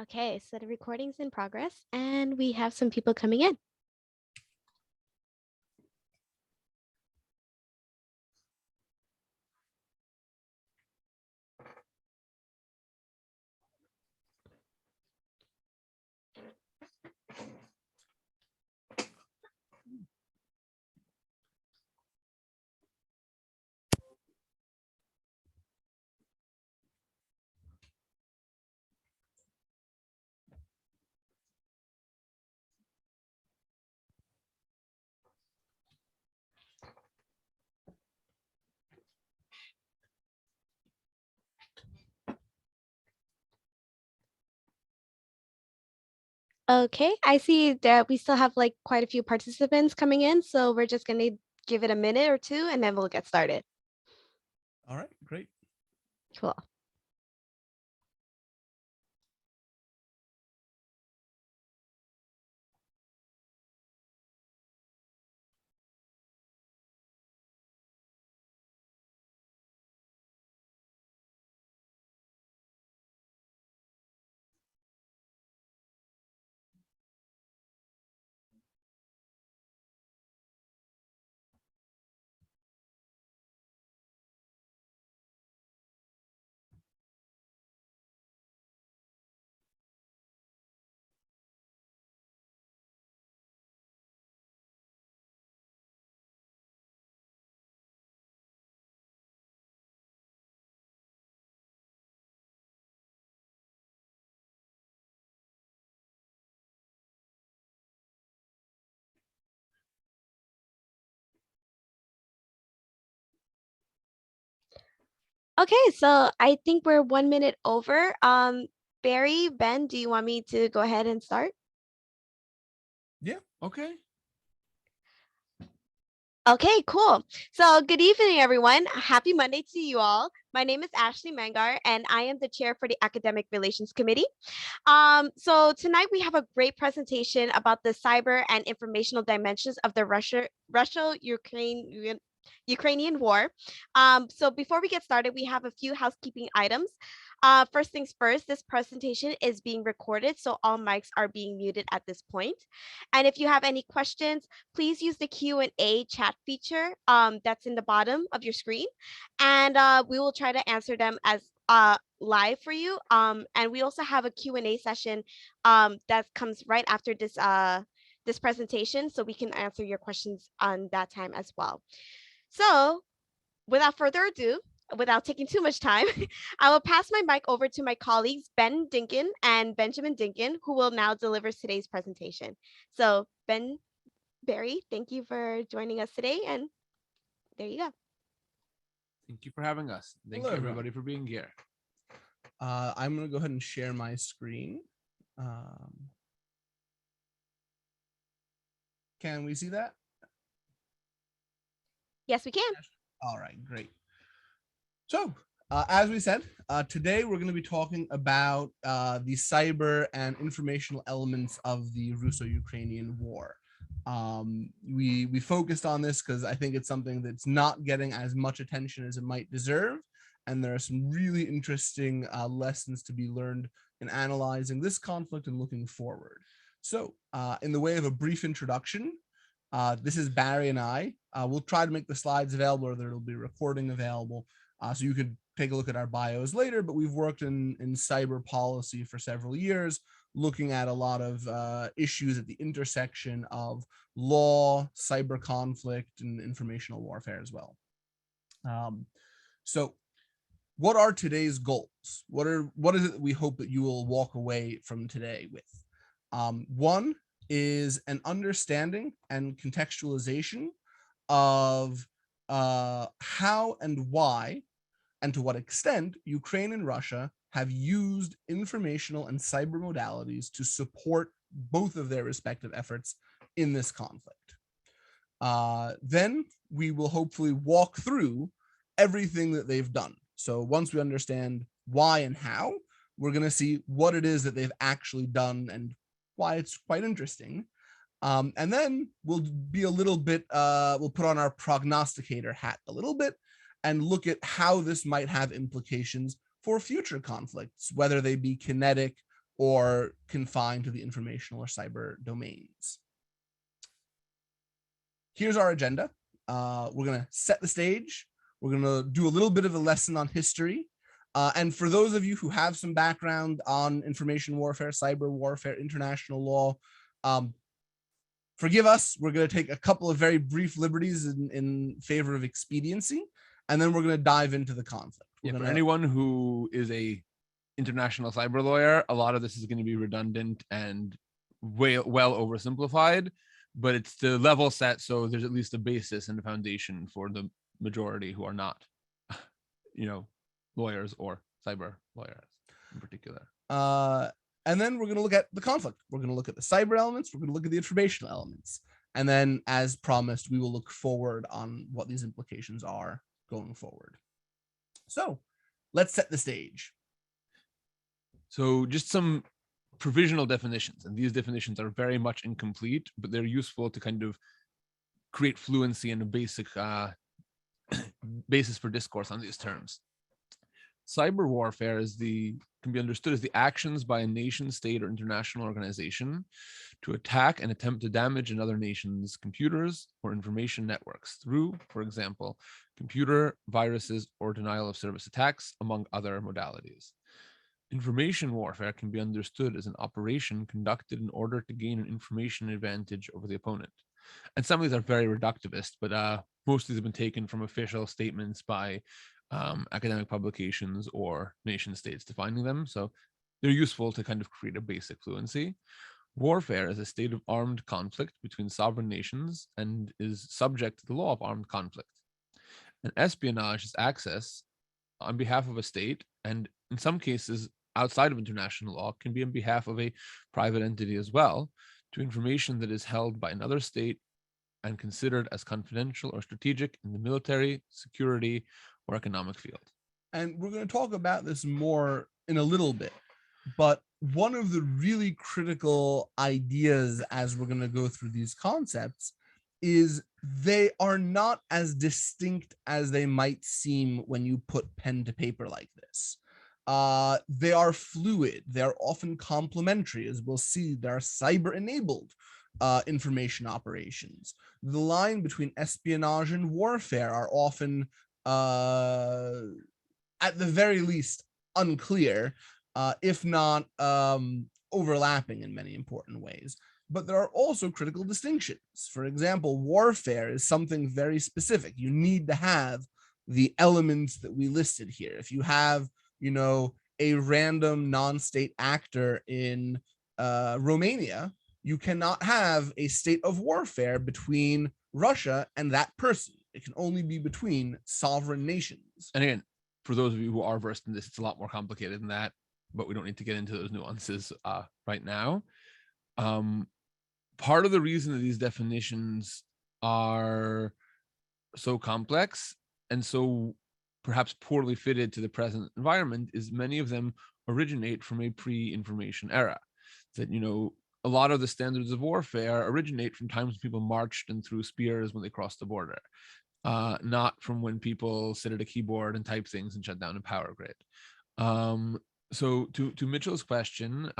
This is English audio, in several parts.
Okay, so the recording's in progress and we have some people coming in. Okay, I see that we still have like quite a few participants coming in, so we're just gonna give it a minute or two and then we'll get started. All right, great. Cool. Okay, so I think we're 1 minute over. Barry, Ben, do you want me to go ahead and start? Yeah, okay. Okay, cool. So good evening, everyone. Happy Monday to you all. My name is Ashley Mangar, and I am the chair for the Academic Relations Committee. So tonight we have a great presentation about the cyber and informational dimensions of the Ukrainian war. So before we get started, we have a few housekeeping items. First things first, this presentation is being recorded, so all mics are being muted at this point. And if you have any questions, please use the Q&A chat feature that's in the bottom of your screen, and we will try to answer them as live for you. And we also have a Q&A session that comes right after this presentation, so we can answer your questions on that time as well. So without further ado, without taking too much time, I will pass my mic over to my colleagues, Ben Dinkin and Benjamin Dinkin, who will now deliver today's presentation. So Ben, Barry, thank you for joining us today, and there you go. Thank you for having us. Thank Hello, you, everybody, for being here. I'm going to go ahead and share my screen. Can we see that? Yes, we can. All right, great. So, as we said, today we're going to be talking about the cyber and informational elements of the Russo-Ukrainian war. We focused on this because I think it's something that's not getting as much attention as it might deserve, and there are some really interesting lessons to be learned in analyzing this conflict and looking forward. So, in the way of a brief introduction, this is Barry and I. We'll try to make the slides available, or there will be a recording available. So you could take a look at our bios later, but we've worked in cyber policy for several years, looking at a lot of issues at the intersection of law, cyber conflict, and informational warfare as well. So what are today's goals? What is it that we hope that you will walk away from today with? One is an understanding and contextualization of how and why and to what extent Ukraine and Russia have used informational and cyber modalities to support both of their respective efforts in this conflict. Then we will hopefully walk through everything that they've done. So once we understand why and how, we're going to see what it is that they've actually done and why it's quite interesting. And then we'll be a little bit, we'll put on our prognosticator hat a little bit and look at how this might have implications for future conflicts, whether they be kinetic or confined to the informational or cyber domains. Here's our agenda. We're going to set the stage. We're going to do a little bit of a lesson on history. And for those of you who have some background on information warfare, cyber warfare, international law, forgive us. We're going to take a couple of very brief liberties in favor of expediency, and then we're going to dive into the conflict. For anyone who is a international cyber lawyer, a lot of this is going to be redundant and well oversimplified, but it's the level set, so there's at least a basis and a foundation for the majority who are not, lawyers or cyber lawyers in particular. And then we're going to look at the conflict. We're going to look at the cyber elements. We're going to look at the informational elements. And then, as promised, we will look forward on what these implications are going forward. So let's set the stage. So just some provisional definitions, and these definitions are very much incomplete, but they're useful to kind of create fluency and a basic basis for discourse on these terms. Cyber warfare can be understood as the actions by a nation, state, or international organization to attack and attempt to damage another nation's computers or information networks through, for example, computer, viruses, or denial of service attacks, among other modalities. Information warfare can be understood as an operation conducted in order to gain an information advantage over the opponent. And some of these are very reductivist, but most of these have been taken from official statements by academic publications or nation states defining them. So they're useful to kind of create a basic fluency. Warfare is a state of armed conflict between sovereign nations and is subject to the law of armed conflict. And espionage is access on behalf of a state, and in some cases outside of international law can be on behalf of a private entity as well, to information that is held by another state and considered as confidential or strategic in the military, security, or economic field. And we're going to talk about this more in a little bit, but one of the really critical ideas as we're going to go through these concepts is they are not as distinct as they might seem when you put pen to paper like this. They are fluid. They're often complementary. As we'll see, there are cyber-enabled information operations. The line between espionage and warfare are often, at the very least, unclear, if not overlapping in many important ways. But there are also critical distinctions. For example, warfare is something very specific. You need to have the elements that we listed here. If you have, a random non-state actor in Romania, you cannot have a state of warfare between Russia and that person. It can only be between sovereign nations. And again, for those of you who are versed in this, it's a lot more complicated than that, but we don't need to get into those nuances right now. Part of the reason that these definitions are so complex and so perhaps poorly fitted to the present environment is many of them originate from a pre-information era. That, a lot of the standards of warfare originate from times when people marched and threw spears when they crossed the border, not from when people sit at a keyboard and type things and shut down a power grid. So to Mitchell's question,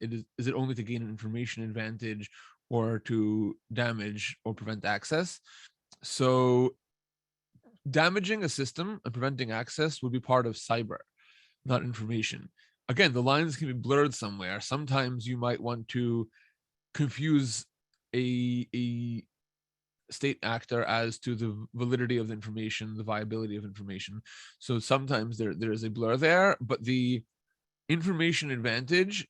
is it only to gain an information advantage or to damage or prevent access? So damaging a system and preventing access would be part of cyber, not information. Again, the lines can be blurred somewhere. Sometimes you might want to confuse a state actor as to the validity of the information, the viability of information. So sometimes there is a blur there, but the information advantage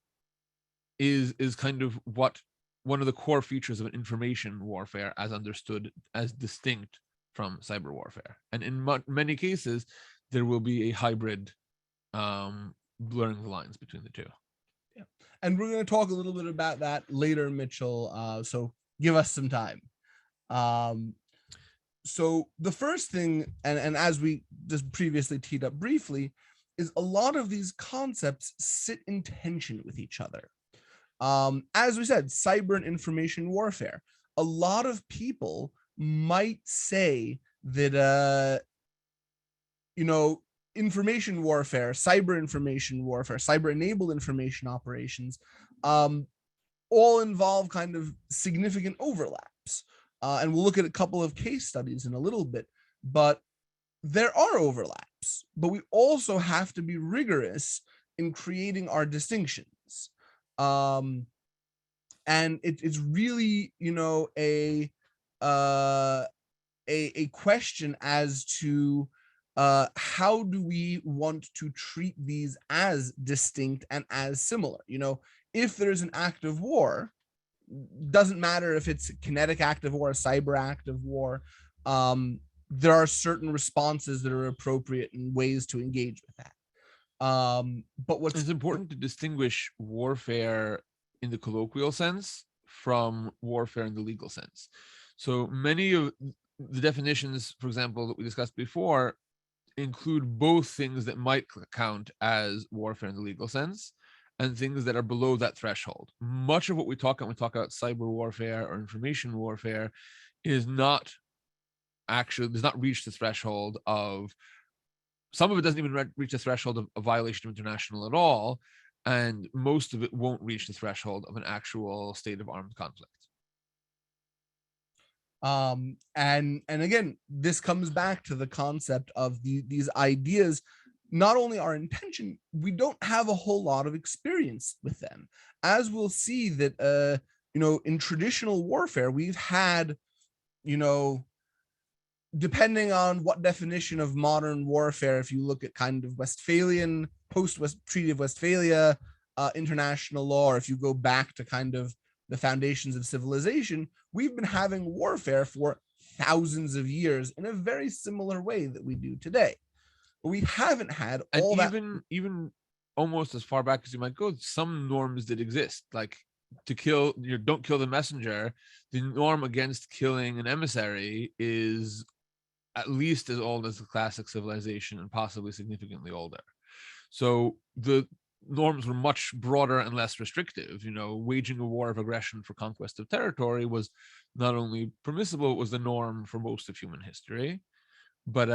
is kind of what one of the core features of an information warfare as understood, as distinct from cyber warfare. And in many cases, there will be a hybrid blurring the lines between the two. Yeah. And we're going to talk a little bit about that later, Mitchell. So give us some time. So the first thing, and as we just previously teed up briefly, is a lot of these concepts sit in tension with each other. As we said, cyber and information warfare. A lot of people might say that, information warfare, cyber information warfare, cyber-enabled information operations, all involve kind of significant overlaps. And we'll look at a couple of case studies in a little bit, but there are overlaps, but we also have to be rigorous in creating our distinctions. And it's really, a question as to how do we want to treat these as distinct and as similar. If there's an act of war, doesn't matter if it's a kinetic act of war, a cyber act of war, there are certain responses that are appropriate and ways to engage with that. But it's important to distinguish warfare in the colloquial sense from warfare in the legal sense. So many of the definitions, for example, that we discussed before, include both things that might count as warfare in the legal sense and things that are below that threshold. Much of what we talk about when we talk about cyber warfare or information warfare does not reach the threshold of, some of it doesn't even reach the threshold of a violation of international at all, and most of it won't reach the threshold of an actual state of armed conflict. And again, this comes back to the concept of these ideas. Not only our intention, we don't have a whole lot of experience with them. As we'll see that, in traditional warfare, we've had, depending on what definition of modern warfare, if you look at kind of Westphalian, post-West Treaty of Westphalia, international law, or if you go back to kind of the foundations of civilization, we've been having warfare for thousands of years in a very similar way that we do today. But we haven't had all even almost as far back as you might go, some norms that exist, like to kill, don't kill the messenger. The norm against killing an emissary is at least as old as the classic civilization and possibly significantly older. So the norms were much broader and less restrictive. Waging a war of aggression for conquest of territory was not only permissible, it was the norm for most of human history. But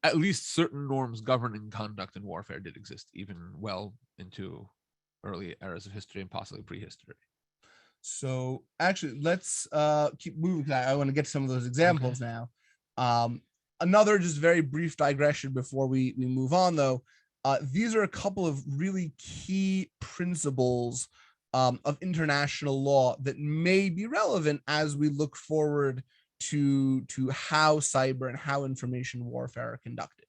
at least certain norms governing conduct in warfare did exist, even well into early eras of history and possibly prehistory. So actually, let's keep moving. I want to get some of those examples now. Another just very brief digression before we move on, though. These are a couple of really key principles of international law that may be relevant as we look forward to how cyber and how information warfare are conducted.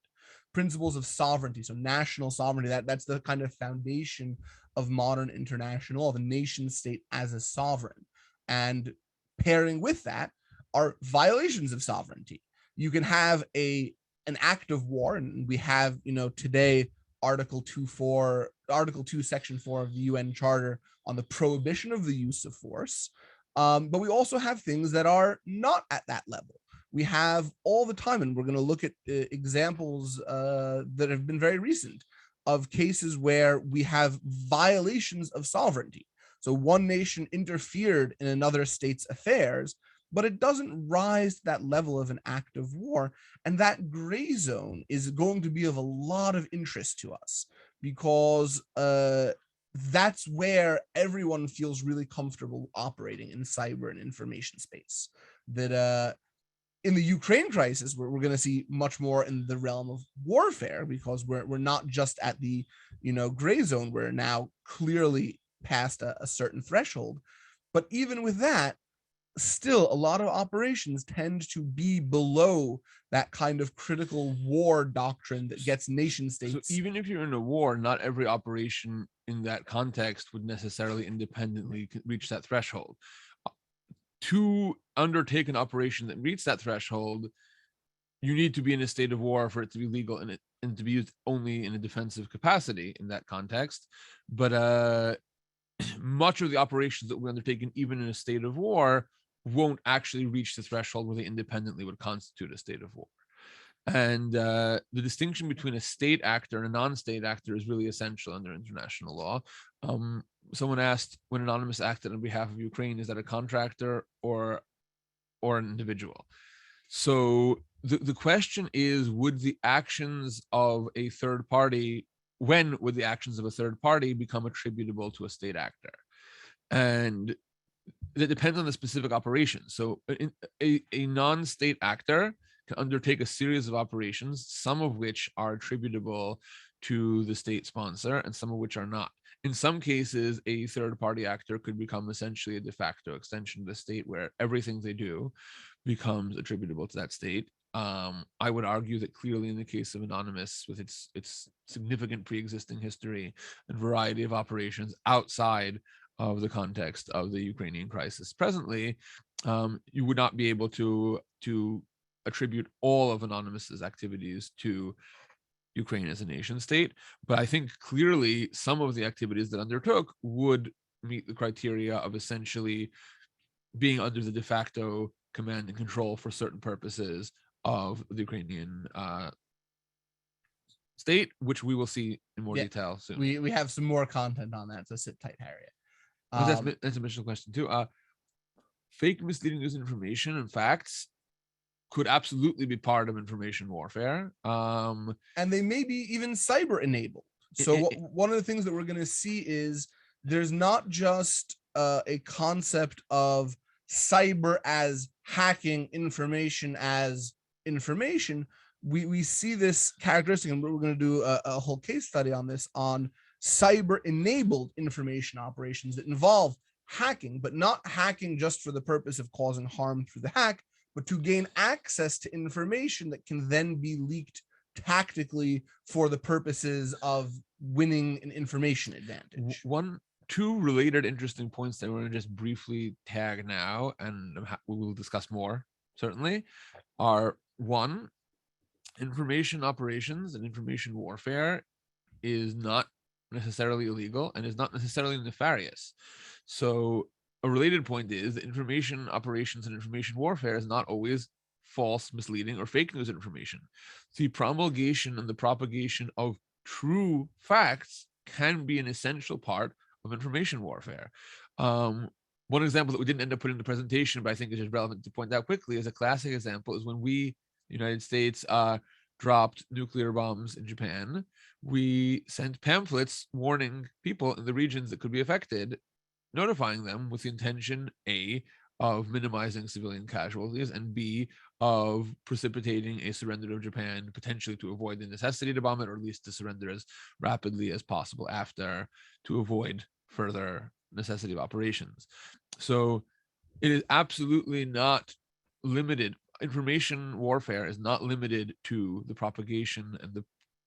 Principles of sovereignty, so national sovereignty, that's the kind of foundation of modern international law, the nation state as a sovereign. And pairing with that are violations of sovereignty. You can have an act of war, and we have, today, Article 2, Section 4 of the UN Charter on the prohibition of the use of force. But we also have things that are not at that level. We have all the time, and we're going to look at examples that have been very recent of cases where we have violations of sovereignty. So one nation interfered in another state's affairs, but it doesn't rise to that level of an act of war. And that gray zone is going to be of a lot of interest to us, because that's where everyone feels really comfortable operating in cyber and information space. That in the Ukraine crisis, we're going to see much more in the realm of warfare, because we're not just at the gray zone. We're now clearly past a certain threshold. But even with that, still a lot of operations tend to be below that kind of critical war doctrine that gets nation states. So even if you're in a war, not every operation in that context would necessarily independently reach that threshold. To undertake an operation that meets that threshold, you need to be in a state of war for it to be legal and to be used only in a defensive capacity in that context. But much of the operations that we're undertaking, even in a state of war, won't actually reach the threshold where they independently would constitute a state of war. And the distinction between a state actor and a non-state actor is really essential under international law. Someone asked, when Anonymous acted on behalf of Ukraine, is that a contractor or an individual? So the question is, would the actions of a third party, when would the actions of a third party become attributable to a state actor? And that depends on the specific operation. So a non-state actor can undertake a series of operations, some of which are attributable to the state sponsor and some of which are not. In some cases, a third party actor could become essentially a de facto extension of the state, where everything they do becomes attributable to that state. I would argue that clearly in the case of Anonymous, with its significant pre-existing history and variety of operations outside of the context of the Ukrainian crisis presently, you would not be able to attribute all of Anonymous's activities to Ukraine as a nation state. But I think clearly some of the activities that undertook would meet the criteria of essentially being under the de facto command and control for certain purposes of the Ukrainian state, which we will see in more detail soon. We have some more content on that, so sit tight, Harriet. That's a mission question too. Fake, misleading news, information, and facts could absolutely be part of information warfare. And they may be even cyber enabled. So one of the things that we're going to see is there's not just a concept of cyber as hacking, information as information. We see this characteristic, and we're going to do a whole case study on this, on cyber enabled information operations that involve hacking, but not hacking just for the purpose of causing harm through the hack, but to gain access to information that can then be leaked tactically for the purposes of winning an information advantage. Two related interesting points that I want to just briefly tag now, and we will discuss more certainly, are one, information operations and information warfare is not necessarily illegal and is not necessarily nefarious. So a related point is that information operations and information warfare is not always false, misleading, or fake news information. The promulgation and the propagation of true facts can be an essential part of information warfare. One example that we didn't end up putting in the presentation, but I think is just relevant to point out quickly, as a classic example, is when we, the United States, dropped nuclear bombs in Japan. We sent pamphlets warning people in the regions that could be affected, notifying them with the intention, A, of minimizing civilian casualties, and B, of precipitating a surrender of Japan, potentially to avoid the necessity to bomb it, or at least to surrender as rapidly as possible after, to avoid further necessity of operations. So it is absolutely not limited. Information warfare is not limited to the propagation and the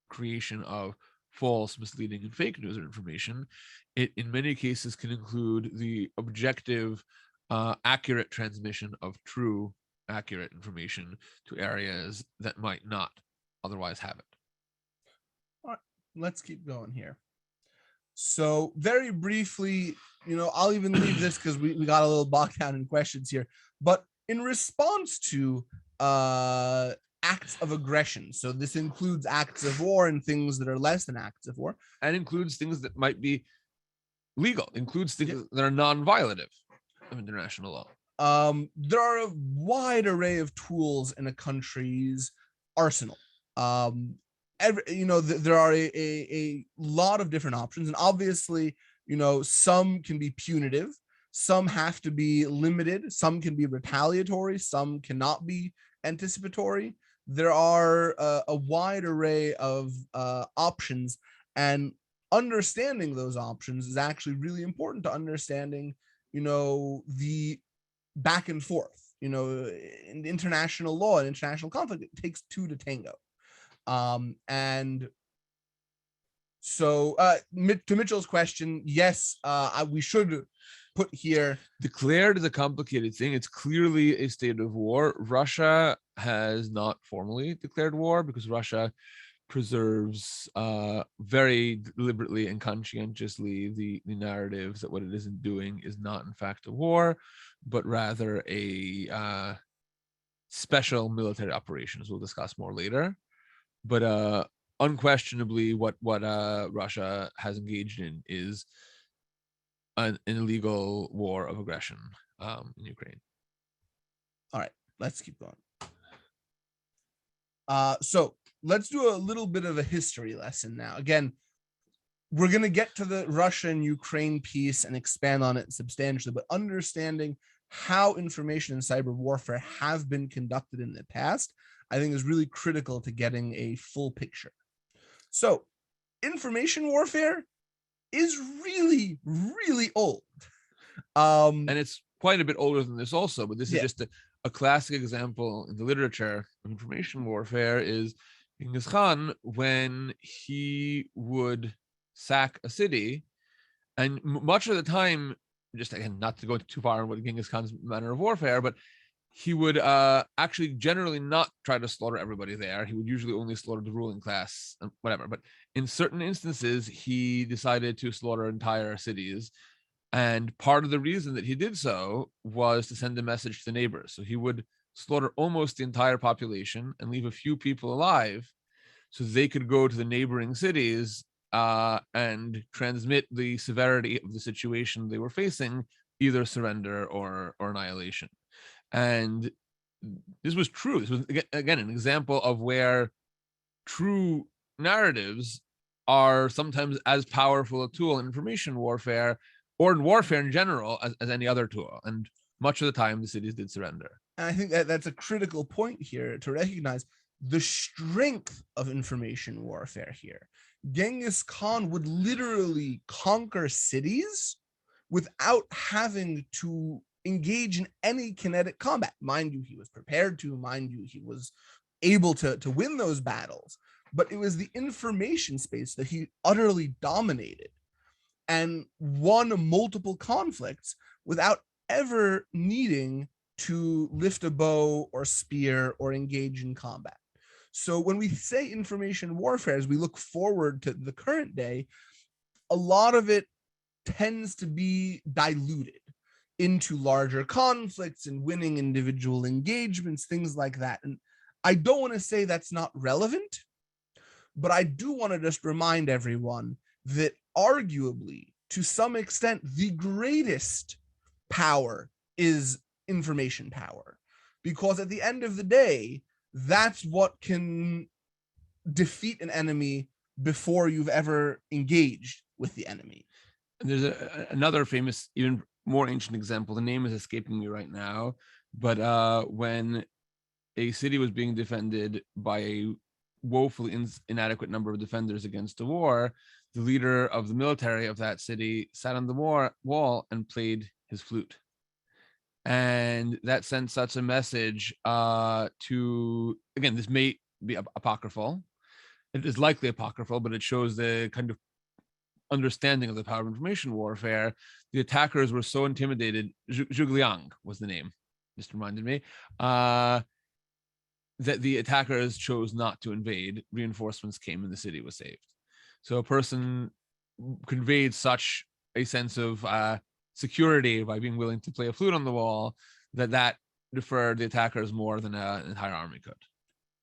creation of false, misleading, and fake news or information. It, in many cases, can include the objective, accurate transmission of true, accurate information to areas that might not otherwise have it. All right, let's keep going here. So very briefly, I'll even leave this because we got a little bogged down in questions here, but in response to acts of aggression, so this includes acts of war and things that are less than acts of war, and includes things that might be legal, includes things that are non-violative of international law. There are a wide array of tools in a country's arsenal. There are a lot of different options, and obviously, some can be punitive, some have to be limited, some can be retaliatory, some cannot be anticipatory. There are a wide array of options, and understanding those options is actually really important to understanding, the back and forth. In international law and international conflict, it takes two to tango. And so to Mitchell's question, yes, we should put here. Declared is a complicated thing. It's clearly a state of war. Russia has not formally declared war because Russia preserves very deliberately and conscientiously the narratives that what it isn't doing is not in fact a war, but rather a special military operations. We'll discuss more later. But unquestionably, what Russia has engaged in is an illegal war of aggression in Ukraine. All right, let's keep going. So let's do a little bit of a history lesson now. Again, we're going to get to the Russia and Ukraine piece and expand on it substantially, but understanding how information and cyber warfare have been conducted in the past, I think is really critical to getting a full picture. So information warfare is really, really old. And it's quite a bit older than this also, but this is just a classic example in the literature of information warfare is Genghis Khan, when he would sack a city, and much of the time, just again, not to go too far on what Genghis Khan's manner of warfare, but he would actually generally not try to slaughter everybody there. He would usually only slaughter the ruling class and whatever. But in certain instances, he decided to slaughter entire cities. And part of the reason that he did so was to send a message to the neighbors. So he would slaughter almost the entire population and leave a few people alive so they could go to the neighboring cities and transmit the severity of the situation they were facing, either surrender or annihilation. And this was true. This was, again, an example of where true narratives are sometimes as powerful a tool in information warfare or in warfare in general as any other tool. And much of the time, the cities did surrender. And I think that that's a critical point here to recognize the strength of information warfare here. Genghis Khan would literally conquer cities without having to engage in any kinetic combat. Mind you, he was prepared to. Mind you, he was able to win those battles. But it was the information space that he utterly dominated and won multiple conflicts without ever needing to lift a bow or spear or engage in combat. So when we say information warfare, as we look forward to the current day, a lot of it tends to be diluted into larger conflicts and winning individual engagements, things like that. And I don't want to say that's not relevant, but I do want to just remind everyone that arguably, to some extent, the greatest power is information power, because at the end of the day, that's what can defeat an enemy before you've ever engaged with the enemy. And there's another famous, even more ancient example. The name is escaping me right now, but when a city was being defended by a woefully inadequate number of defenders against a war, the leader of the military of that city sat on the wall and played his flute. And that sent such a message to, again, this may be apocryphal. It is likely apocryphal, but it shows the kind of understanding of the power of information warfare. The attackers were so intimidated. Zhugliang was the name, just reminded me, that the attackers chose not to invade. Reinforcements came and the city was saved. So a person conveyed such a sense of security by being willing to play a flute on the wall that deferred the attackers more than an entire army could.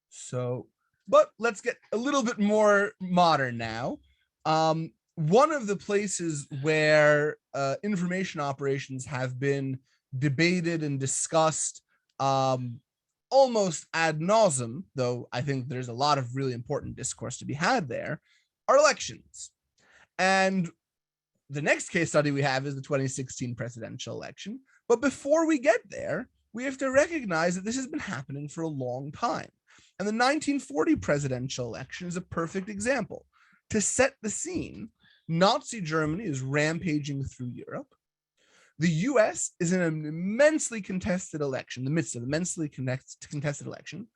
So, but let's get a little bit more modern now. One of the places where information operations have been debated and discussed almost ad nauseum, though I think there's a lot of really important discourse to be had there, are elections. And the next case study we have is the 2016 presidential election. But before we get there, we have to recognize that this has been happening for a long time. And the 1940 presidential election is a perfect example. To set the scene, Nazi Germany is rampaging through Europe. The US is in an immensely contested election, in the midst of an immensely contested election.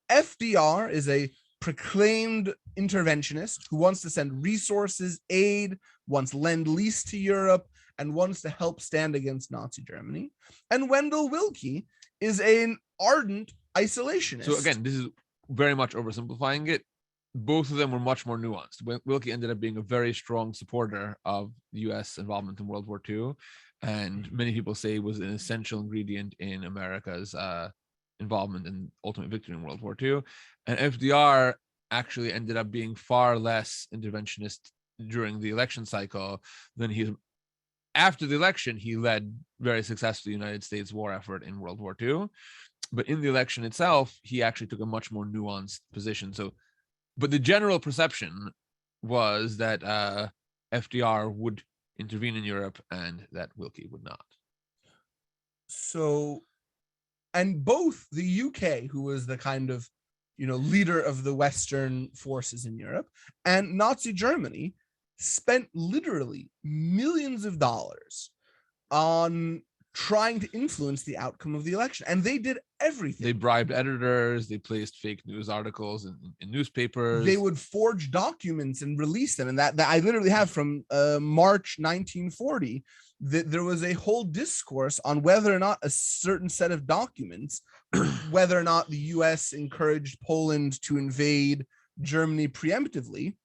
FDR is a proclaimed interventionist who wants to send resources, aid, wants lend-lease to Europe, and wants to help stand against Nazi Germany. And Wendell Willkie is an ardent isolationist. So again, this is very much oversimplifying it. Both of them were much more nuanced. Willkie ended up being a very strong supporter of the U.S. involvement in World War II, and many people say was an essential ingredient in America's involvement in ultimate victory in World War II. And FDR actually ended up being far less interventionist during the election cycle than he. After the election, he led very successfully the United States war effort in World War II. But in the election itself, he actually took a much more nuanced position. So, but the general perception was that FDR would intervene in Europe and that Wilkie would not. So, and both the UK, who was the kind of, leader of the Western forces in Europe, and Nazi Germany spent literally millions of dollars on trying to influence the outcome of the election. And they did everything. They bribed editors, they placed fake news articles in newspapers. They would forge documents and release them. And that I literally have from March 1940, that there was a whole discourse on whether or not a certain set of documents, whether or not the US encouraged Poland to invade Germany preemptively,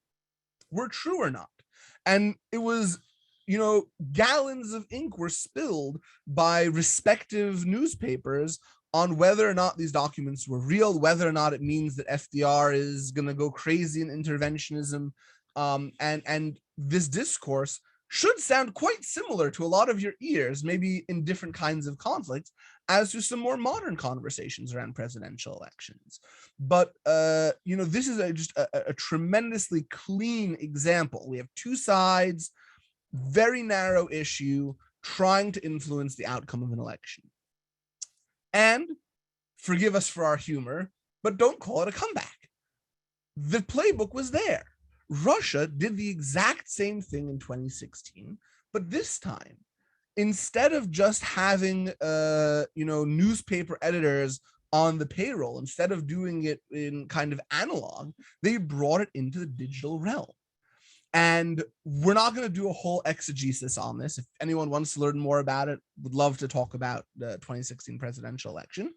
were true or not. And it was, gallons of ink were spilled by respective newspapers on whether or not these documents were real, whether or not it means that FDR is going to go crazy in interventionism. And this discourse should sound quite similar to a lot of your ears, maybe in different kinds of conflicts, as to some more modern conversations around presidential elections. But, this is just a tremendously clean example. We have two sides, very narrow issue, trying to influence the outcome of an election. And forgive us for our humor, but don't call it a comeback. The playbook was there. Russia did the exact same thing in 2016, but this time, instead of just having, newspaper editors on the payroll, instead of doing it in kind of analog, they brought it into the digital realm. And we're not going to do a whole exegesis on this. If anyone wants to learn more about it, would love to talk about the 2016 presidential election.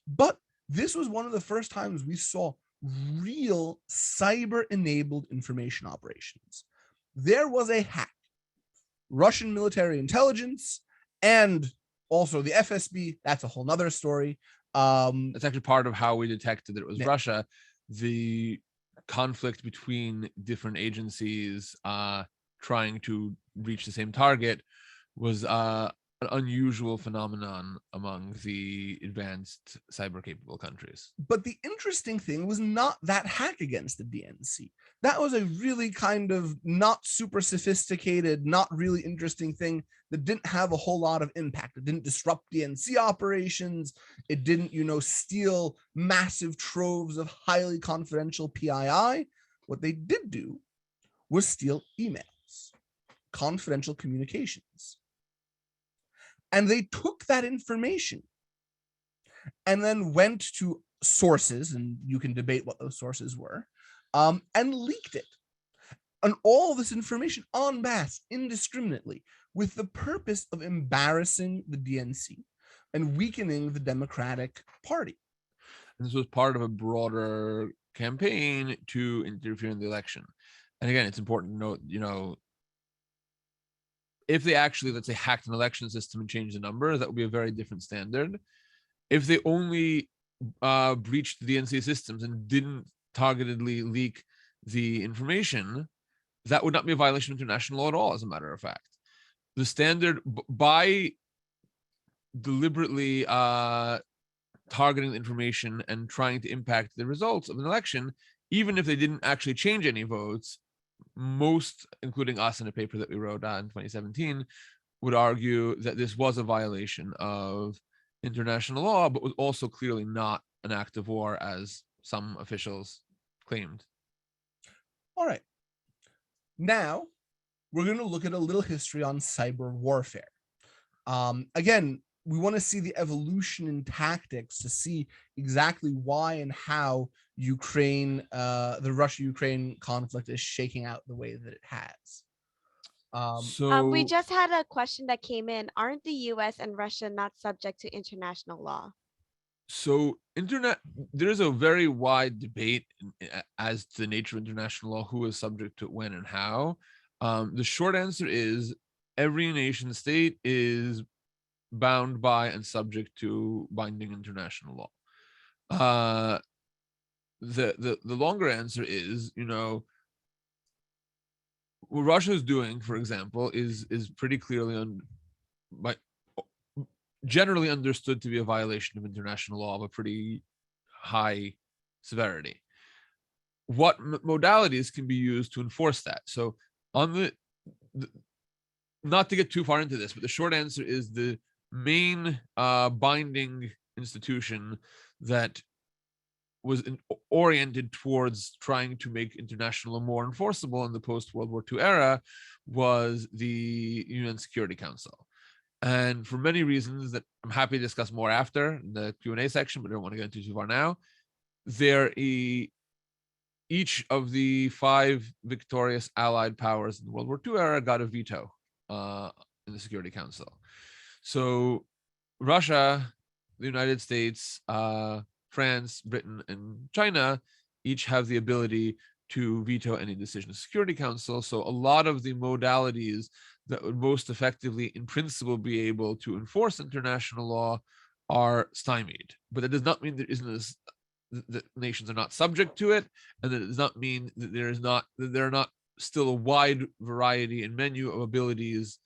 But this was one of the first times we saw real cyber-enabled information operations. There was a hack. Russian military intelligence and also the FSB, that's a whole nother story. That's actually part of how we detected that it was Russia. The conflict between different agencies trying to reach the same target was an unusual phenomenon among the advanced cyber capable countries. But the interesting thing was not that hack against the DNC. That was a really kind of not super sophisticated, not really interesting thing that didn't have a whole lot of impact. It didn't disrupt DNC operations. It didn't, steal massive troves of highly confidential PII. What they did do was steal emails, confidential communications. And they took that information and then went to sources, and you can debate what those sources were, and leaked it. And all this information en masse, indiscriminately, with the purpose of embarrassing the DNC and weakening the Democratic Party. And this was part of a broader campaign to interfere in the election. And again, it's important to note, if they actually, let's say, hacked an election system and changed the numbers, that would be a very different standard. If they only breached the DNC systems and didn't targetedly leak the information, that would not be a violation of international law at all, as a matter of fact. The standard, by deliberately targeting the information and trying to impact the results of an election, even if they didn't actually change any votes, most, including us in a paper that we wrote in 2017, would argue that this was a violation of international law, but was also clearly not an act of war, as some officials claimed. All right. Now, we're going to look at a little history on cyber warfare. Again, we want to see the evolution in tactics to see exactly why and how Ukraine, the Russia-Ukraine conflict is shaking out the way that it has. We just had a question that came in. Aren't the US and Russia not subject to international law? So there is a very wide debate as to the nature of international law, who is subject to it, when and how. The short answer is every nation state is bound by and subject to binding international law. The longer answer is, what Russia is doing, for example, is pretty clearly generally understood to be a violation of international law of a pretty high severity. What modalities can be used to enforce that? So on the not to get too far into this, but the short answer is the main binding institution that was oriented towards trying to make international law more enforceable in the post-World War II era was the UN Security Council. And for many reasons that I'm happy to discuss more after in the Q&A section, but I don't want to get into too far now, each of the 5 victorious Allied powers in the World War II era got a veto in the Security Council. So Russia, the United States, France, Britain, and China each have the ability to veto any decision of the Security Council. So a lot of the modalities that would most effectively, in principle, be able to enforce international law are stymied. But that does not mean there isn't that nations are not subject to it, and that does not mean that there are not still a wide variety and menu of abilities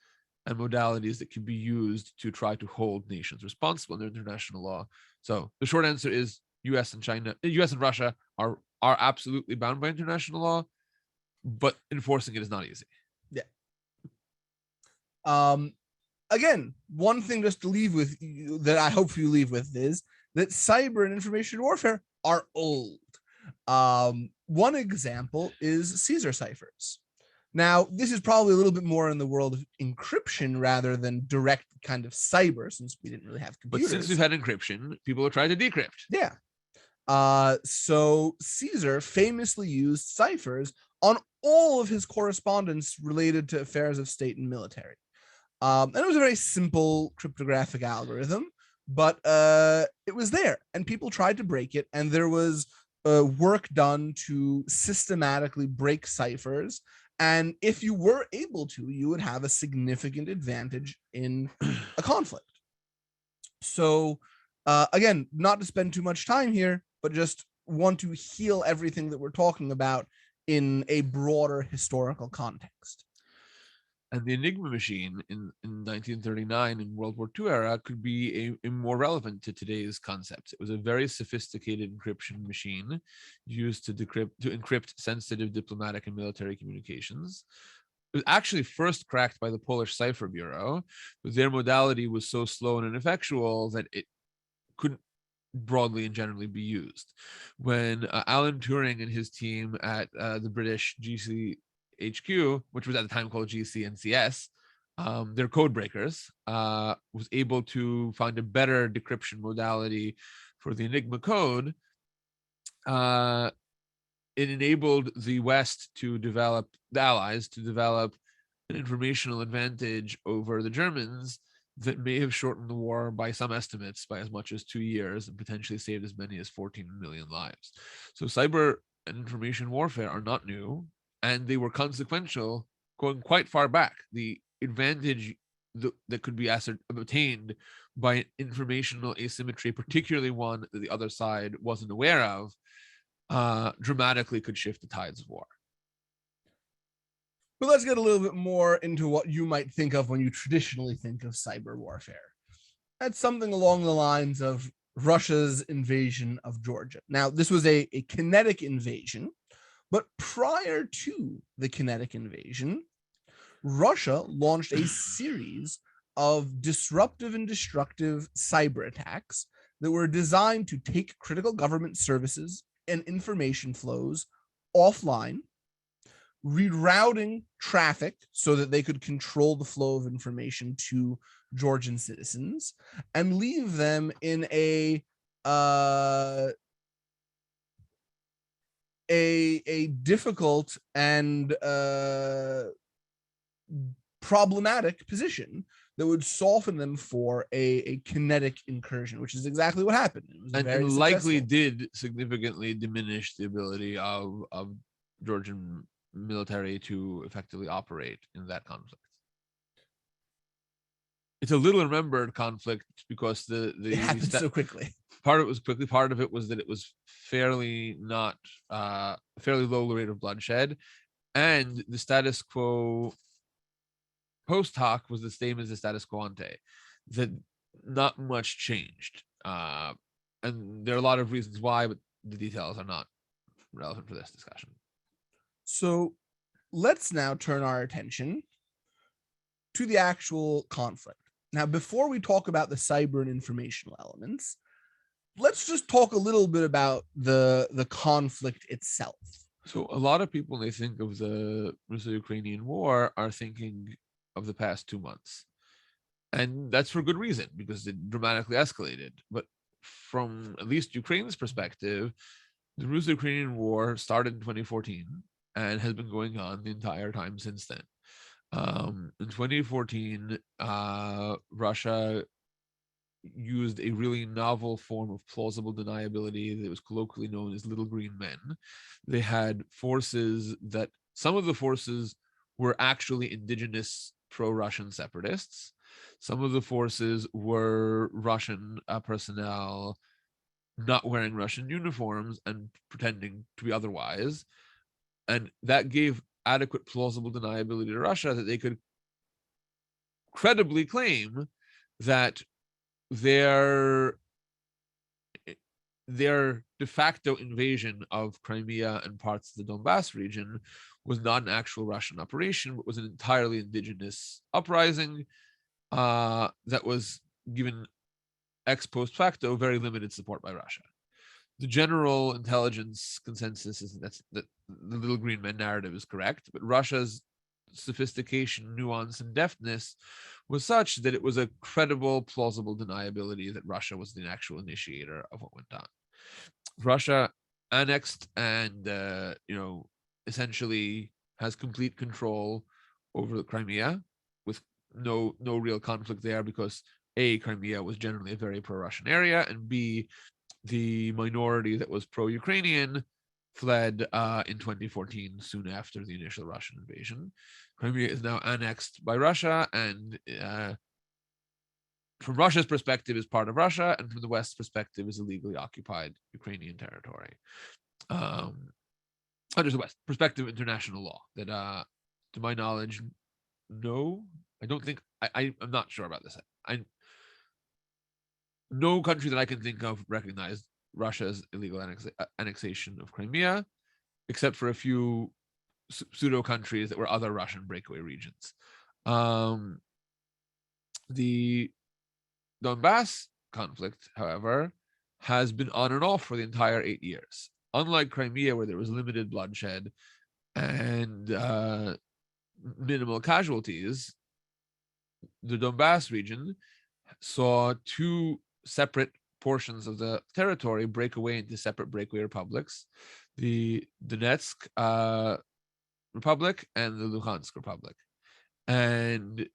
and modalities that can be used to try to hold nations responsible under international law. So the short answer is US and Russia are absolutely bound by international law, but enforcing it is not easy. Yeah. Again, one thing just to leave with you, that I hope you leave with, is that cyber and information warfare are old. One example is Caesar ciphers. Now, this is probably a little bit more in the world of encryption rather than direct kind of cyber, since we didn't really have computers. But since we've had encryption, people are trying to decrypt. Yeah. So Caesar famously used ciphers on all of his correspondence related to affairs of state and military. And it was a very simple cryptographic algorithm, but it was there, and people tried to break it, and there was work done to systematically break ciphers. And if you were able to, you would have a significant advantage in a conflict. So again, not to spend too much time here, but just want to heal everything that we're talking about in a broader historical context. And the Enigma machine in 1939 in World War II era could be a more relevant to today's concepts. It was a very sophisticated encryption machine used to encrypt sensitive diplomatic and military communications. It was actually first cracked by the Polish Cipher Bureau, but their modality was so slow and ineffectual that it couldn't broadly and generally be used. When Alan Turing and his team at the British GCHQ, which was at the time called GCNCS, their code breakers, was able to find a better decryption modality for the Enigma code. It enabled the West to develop, the Allies to develop an informational advantage over the Germans that may have shortened the war by some estimates by as much as 2 years and potentially saved as many as 14 million lives. So cyber and information warfare are not new, and they were consequential going quite far back. The advantage that could be obtained by informational asymmetry, particularly one that the other side wasn't aware of, dramatically could shift the tides of war. But let's get a little bit more into what you might think of when you traditionally think of cyber warfare. That's something along the lines of Russia's invasion of Georgia. Now, this was a kinetic invasion, but prior to the kinetic invasion, Russia launched a series of disruptive and destructive cyber attacks that were designed to take critical government services and information flows offline, rerouting traffic so that they could control the flow of information to Georgian citizens, and leave them in a difficult and problematic position that would soften them for a kinetic incursion, which is exactly what happened. It was and likely did significantly diminish the ability of Georgian military to effectively operate in that conflict. It's a little remembered conflict because it happened so quickly. Part of it was quickly. Part of it was that it was fairly low rate of bloodshed, and the status quo post hoc was the same as the status quo ante. That not much changed. And there are a lot of reasons why, but the details are not relevant for this discussion. So let's now turn our attention to the actual conflict. Now, before we talk about the cyber and informational elements, let's just talk a little bit about the conflict itself. So a lot of people, when they think of the Russo-Ukrainian war, are thinking of the past 2 months. And that's for good reason, because it dramatically escalated. But from at least Ukraine's perspective, the Russo-Ukrainian war started in 2014 and has been going on the entire time since then. In 2014, Russia used a really novel form of plausible deniability that was colloquially known as little green men. They had forces that some of the forces were actually indigenous pro-Russian separatists. Some of the forces were Russian personnel not wearing Russian uniforms and pretending to be otherwise. And that gave adequate plausible deniability to Russia that they could credibly claim that their de facto invasion of Crimea and parts of the Donbass region was not an actual Russian operation, but was an entirely indigenous uprising that was given ex post facto very limited support by Russia. The general intelligence consensus is that the little green men narrative is correct, but Russia's sophistication, nuance, and deftness was such that it was a credible, plausible deniability that Russia was the actual initiator of what went on. Russia annexed and essentially has complete control over the Crimea, with no real conflict there, because A, Crimea was generally a very pro-Russian area, and B, the minority that was pro-Ukrainian fled in 2014, soon after the initial Russian invasion. Crimea is now annexed by Russia, and from Russia's perspective is part of Russia, and from the West's perspective is illegally occupied Ukrainian territory. Under the West perspective, international law that, to my knowledge, no, I don't think I'm not sure about this. No country that I can think of recognized Russia's illegal annexation of Crimea, except for a few pseudo countries that were other Russian breakaway regions. The Donbass conflict, however, has been on and off for the entire 8 years. Unlike Crimea, where there was limited bloodshed and minimal casualties, the Donbass region saw two separate portions of the territory break away into separate breakaway republics, the Donetsk Republic and the Luhansk Republic. And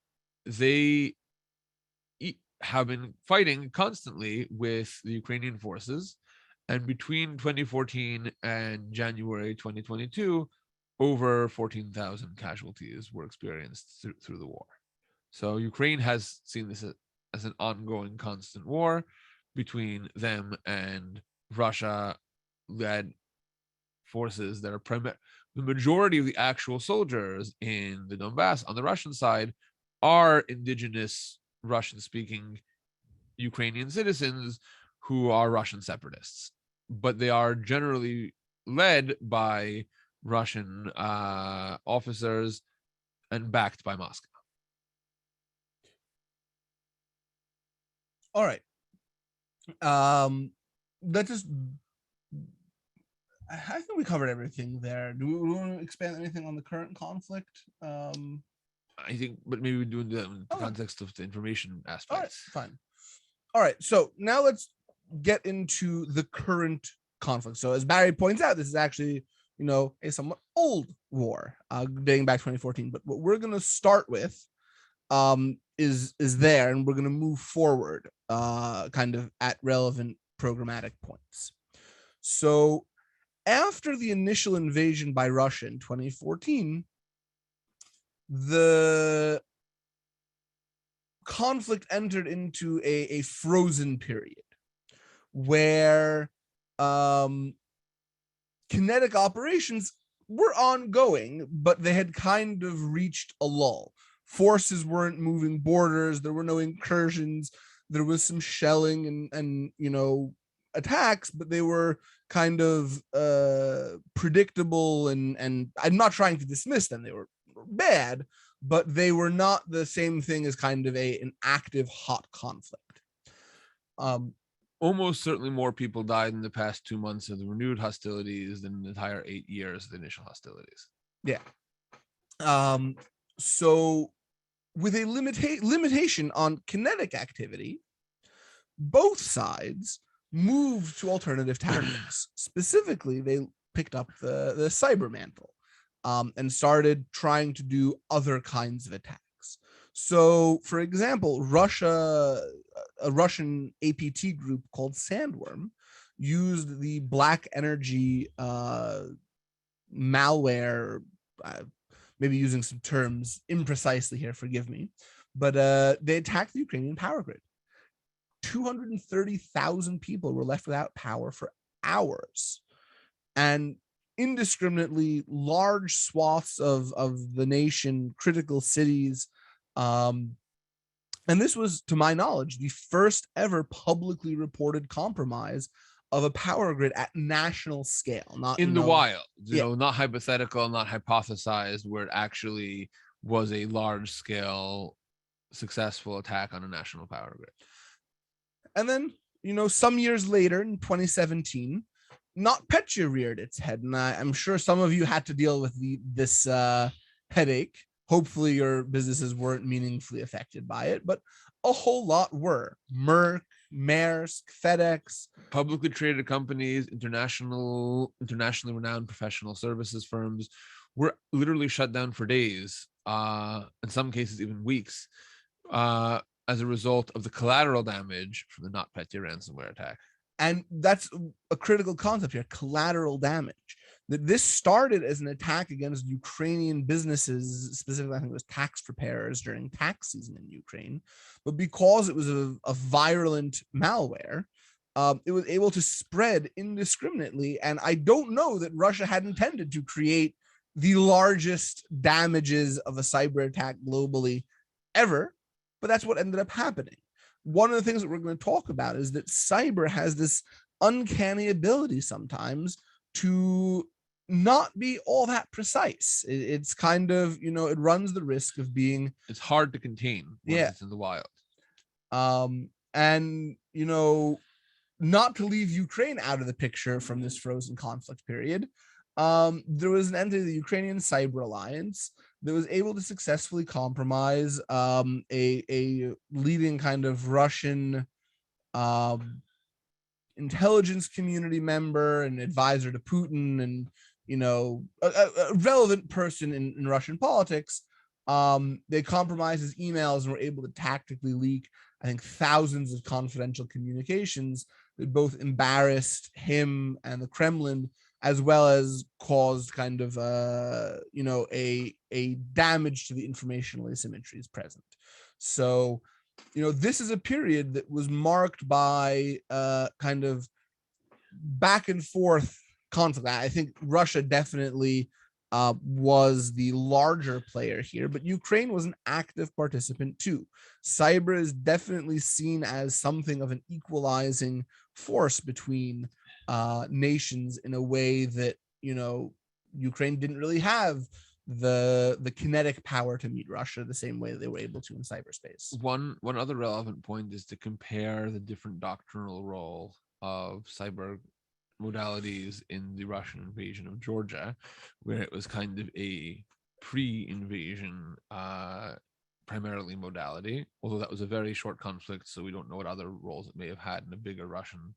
they have been fighting constantly with the Ukrainian forces. And between 2014 and January 2022, over 14,000 casualties were experienced through the war. So Ukraine has seen this as an ongoing, constant war between them and Russia-led forces that are the majority of the actual soldiers in the Donbass on the Russian side are indigenous Russian-speaking Ukrainian citizens who are Russian separatists, but they are generally led by Russian officers and backed by Moscow. All right. That just, I think we covered everything there. Do we want to expand anything on the current conflict? I think, but maybe we do it in the context of the information aspects. All right, fine. All right, so now let's get into the current conflict. So as Barry points out, this is actually, a somewhat old war, dating back 2014. But what we're going to start with is there, and we're going to move forward kind of at relevant programmatic points. So after the initial invasion by Russia in 2014, the conflict entered into a frozen period where kinetic operations were ongoing, but they had kind of reached a lull. Forces weren't moving borders. There were no incursions. there was some shelling and attacks, but they were kind of predictable, and I'm not trying to dismiss them. They were bad, but they were not the same thing as kind of an active hot conflict. Almost certainly more people died in the past 2 months of the renewed hostilities than the entire 8 years of the initial hostilities. Yeah. So with a limitation on kinetic activity, both sides moved to alternative tactics. Specifically, they picked up the cyber mantle and started trying to do other kinds of attacks. So, for example, a Russian APT group called Sandworm used the black energy malware, maybe using some terms imprecisely here, forgive me, but they attacked the Ukrainian power grid. 230,000 people were left without power for hours, and indiscriminately large swaths of the nation, critical cities. And this was, to my knowledge, the first ever publicly reported compromise of a power grid at national scale, not in the wild, yeah. Not hypothetical, not hypothesized, where it actually was a large scale successful attack on a national power grid. And then, some years later in 2017, NotPetya reared its head, and I'm sure some of you had to deal with this headache. Hopefully your businesses weren't meaningfully affected by it, but a whole lot were. Merck, Maersk, FedEx, publicly traded companies, internationally renowned professional services firms were literally shut down for days, in some cases even weeks, as a result of the collateral damage from the NotPetya ransomware attack. And that's a critical concept here, collateral damage. That this started as an attack against Ukrainian businesses, specifically I think it was tax preparers during tax season in Ukraine. But because it was a virulent malware, it was able to spread indiscriminately. And I don't know that Russia had intended to create the largest damages of a cyber attack globally ever, but that's what ended up happening. One of the things that we're going to talk about is that cyber has this uncanny ability sometimes to not be all that precise. It's kind of, it runs the risk of being... It's hard to contain once it's in the wild. And, not to leave Ukraine out of the picture from this frozen conflict period, there was an entity, the Ukrainian Cyber Alliance, that was able to successfully compromise a leading kind of Russian intelligence community member and advisor to Putin, and a relevant person in Russian politics. They compromised his emails and were able to tactically leak, I think, thousands of confidential communications that both embarrassed him and the Kremlin, as well as caused kind of a damage to the informational asymmetries present. So, this is a period that was marked by kind of back and forth conflict. I think Russia definitely was the larger player here, but Ukraine was an active participant too. Cyber is definitely seen as something of an equalizing force between nations in a way that, Ukraine didn't really have the kinetic power to meet Russia the same way they were able to in cyberspace. One other relevant point is to compare the different doctrinal role of cyber modalities in the Russian invasion of Georgia, where it was kind of a pre-invasion primarily modality, although that was a very short conflict, so we don't know what other roles it may have had in a bigger Russian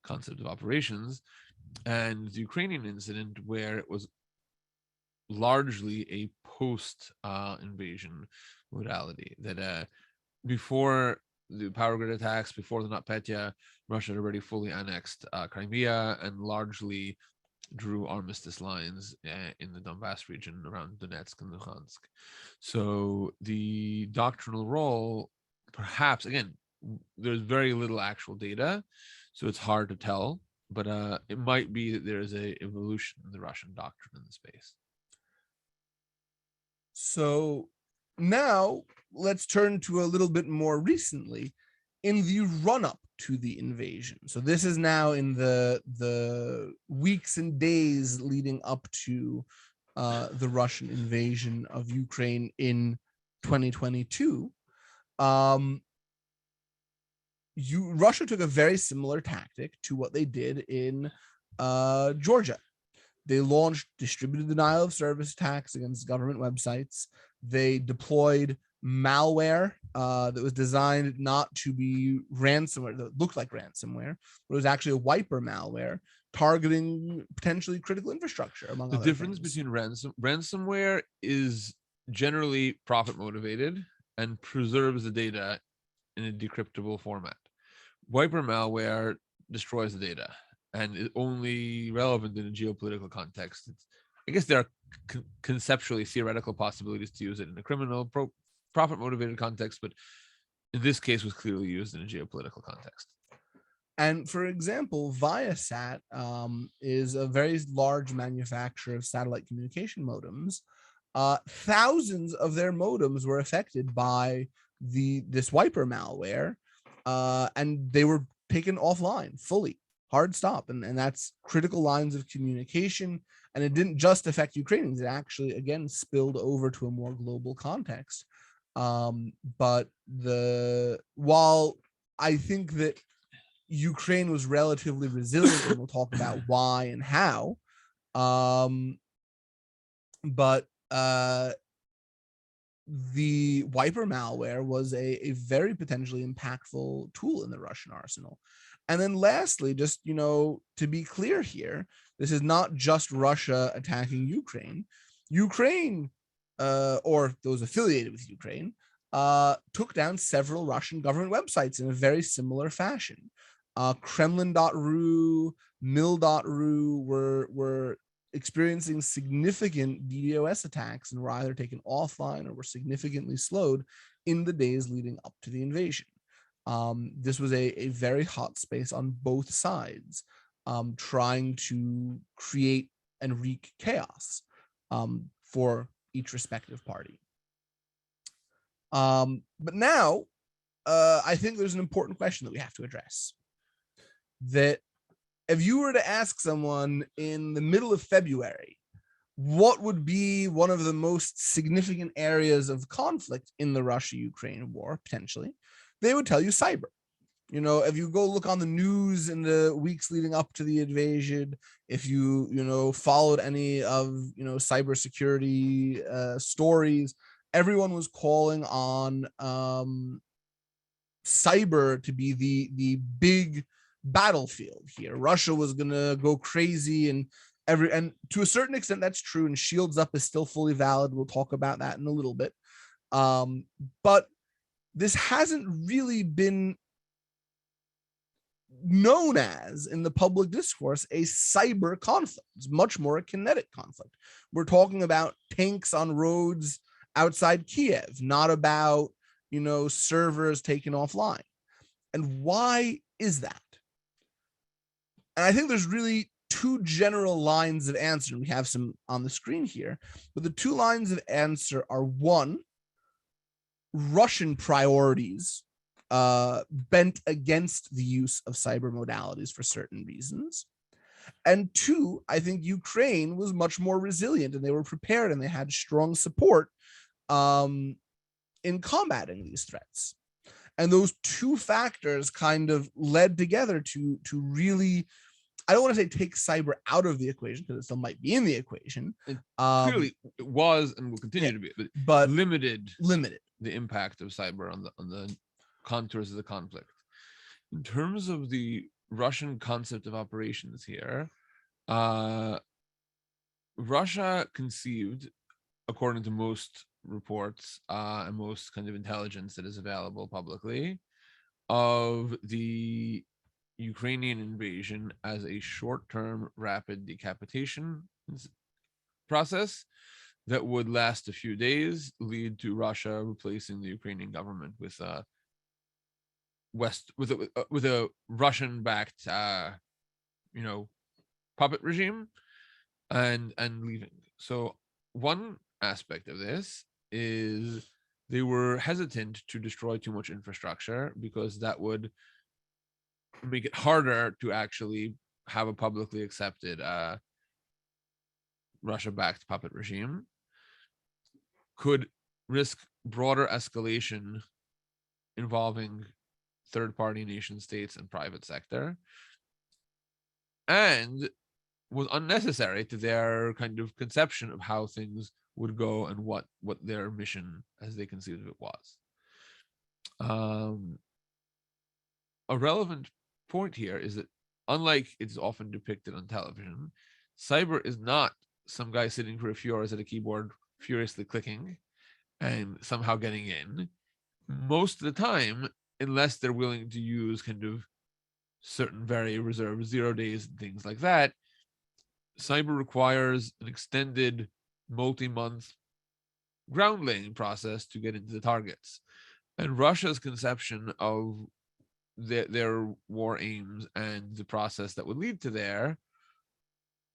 concept of operations, and the Ukrainian incident, where it was largely a post-invasion modality, that before the power grid attacks, before the NotPetya, Russia had already fully annexed Crimea and largely drew armistice lines in the Donbass region around Donetsk and Luhansk. So the doctrinal role, perhaps, again, there's very little actual data, so it's hard to tell, but it might be that there is a evolution in the Russian doctrine in the space. So now let's turn to a little bit more recently. in the run-up to the invasion. So this is now in the weeks and days leading up to the Russian invasion of Ukraine in 2022. Russia took a very similar tactic to what they did in Georgia. They launched distributed denial of service attacks against government websites. They deployed malware that was designed not to be ransomware, that looked like ransomware, but it was actually a wiper malware targeting potentially critical infrastructure, among The other difference things. between ransomware is generally profit motivated and preserves the data in a decryptable format. Wiper malware destroys the data and is only relevant in a geopolitical context. I guess there are conceptually theoretical possibilities to use it in a criminal profit motivated context, but in this case was clearly used in a geopolitical context. And for example, Viasat is a very large manufacturer of satellite communication modems. Thousands of their modems were affected by this wiper malware, and they were taken offline fully, hard stop. And that's critical lines of communication. And it didn't just affect Ukrainians. It actually, again, spilled over to a more global context. But while I think that Ukraine was relatively resilient, and we'll talk about why and how. But the wiper malware was a very potentially impactful tool in the Russian arsenal. And then lastly, just, to be clear here, this is not just Russia attacking Ukraine. Ukraine, or those affiliated with Ukraine, took down several Russian government websites in a very similar fashion. Kremlin.ru, Mil.ru were experiencing significant DDoS attacks and were either taken offline or were significantly slowed in the days leading up to the invasion. This was a very hot space on both sides, trying to create and wreak chaos for each respective party. But now, I think there's an important question that we have to address. That if you were to ask someone in the middle of February, what would be one of the most significant areas of conflict in the Russia-Ukraine war, potentially, they would tell you cyber. If you go look on the news in the weeks leading up to the invasion, if you followed any of cybersecurity stories, everyone was calling on cyber to be the big battlefield here. Russia was gonna go crazy, and to a certain extent that's true, and Shields Up is still fully valid. We'll talk about that in a little bit. But this hasn't really been known as, in the public discourse, a cyber conflict. It's much more a kinetic conflict. We're talking about tanks on roads outside Kiev, not about servers taken offline. And why is that? And I think there's really two general lines of answer. We have some on the screen here, but the two lines of answer are: one, Russian priorities bent against the use of cyber modalities for certain reasons. And two, I think Ukraine was much more resilient, and they were prepared, and they had strong support in combating these threats. And those two factors kind of led together to really, I don't want to say take cyber out of the equation, because it still might be in the equation. Clearly, it was and will continue to be, but limited the impact of cyber on the contours of the conflict. In terms of the Russian concept of operations here, Russia conceived, according to most reports and most kind of intelligence that is available publicly, of the Ukrainian invasion as a short-term rapid decapitation process that would last a few days, lead to Russia replacing the Ukrainian government with a Russian-backed puppet regime and leaving. So one aspect of this is they were hesitant to destroy too much infrastructure because that would make it harder to actually have a publicly accepted Russia-backed puppet regime, could risk broader escalation involving third-party nation states and private sector, and was unnecessary to their kind of conception of how things would go and what their mission as they conceived of it was. A relevant point here is that, unlike it's often depicted on television, cyber is not some guy sitting for a few hours at a keyboard furiously clicking and somehow getting in. Most of the time, unless they're willing to use kind of certain very reserved 0 days and things like that, cyber requires an extended multi-month ground laying process to get into the targets. And Russia's conception of their war aims and the process that would lead to there,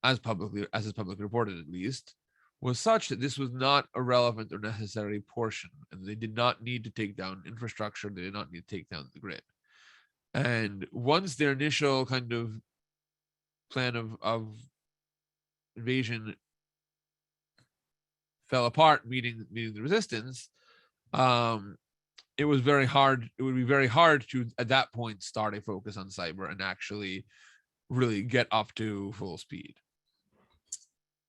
as is publicly reported at least, was such that this was not a relevant or necessary portion, and they did not need to take down infrastructure. They did not need to take down the grid. And once their initial kind of plan of invasion fell apart, meeting the resistance, it was very hard. It would be very hard to, at that point, start a focus on cyber and actually really get up to full speed.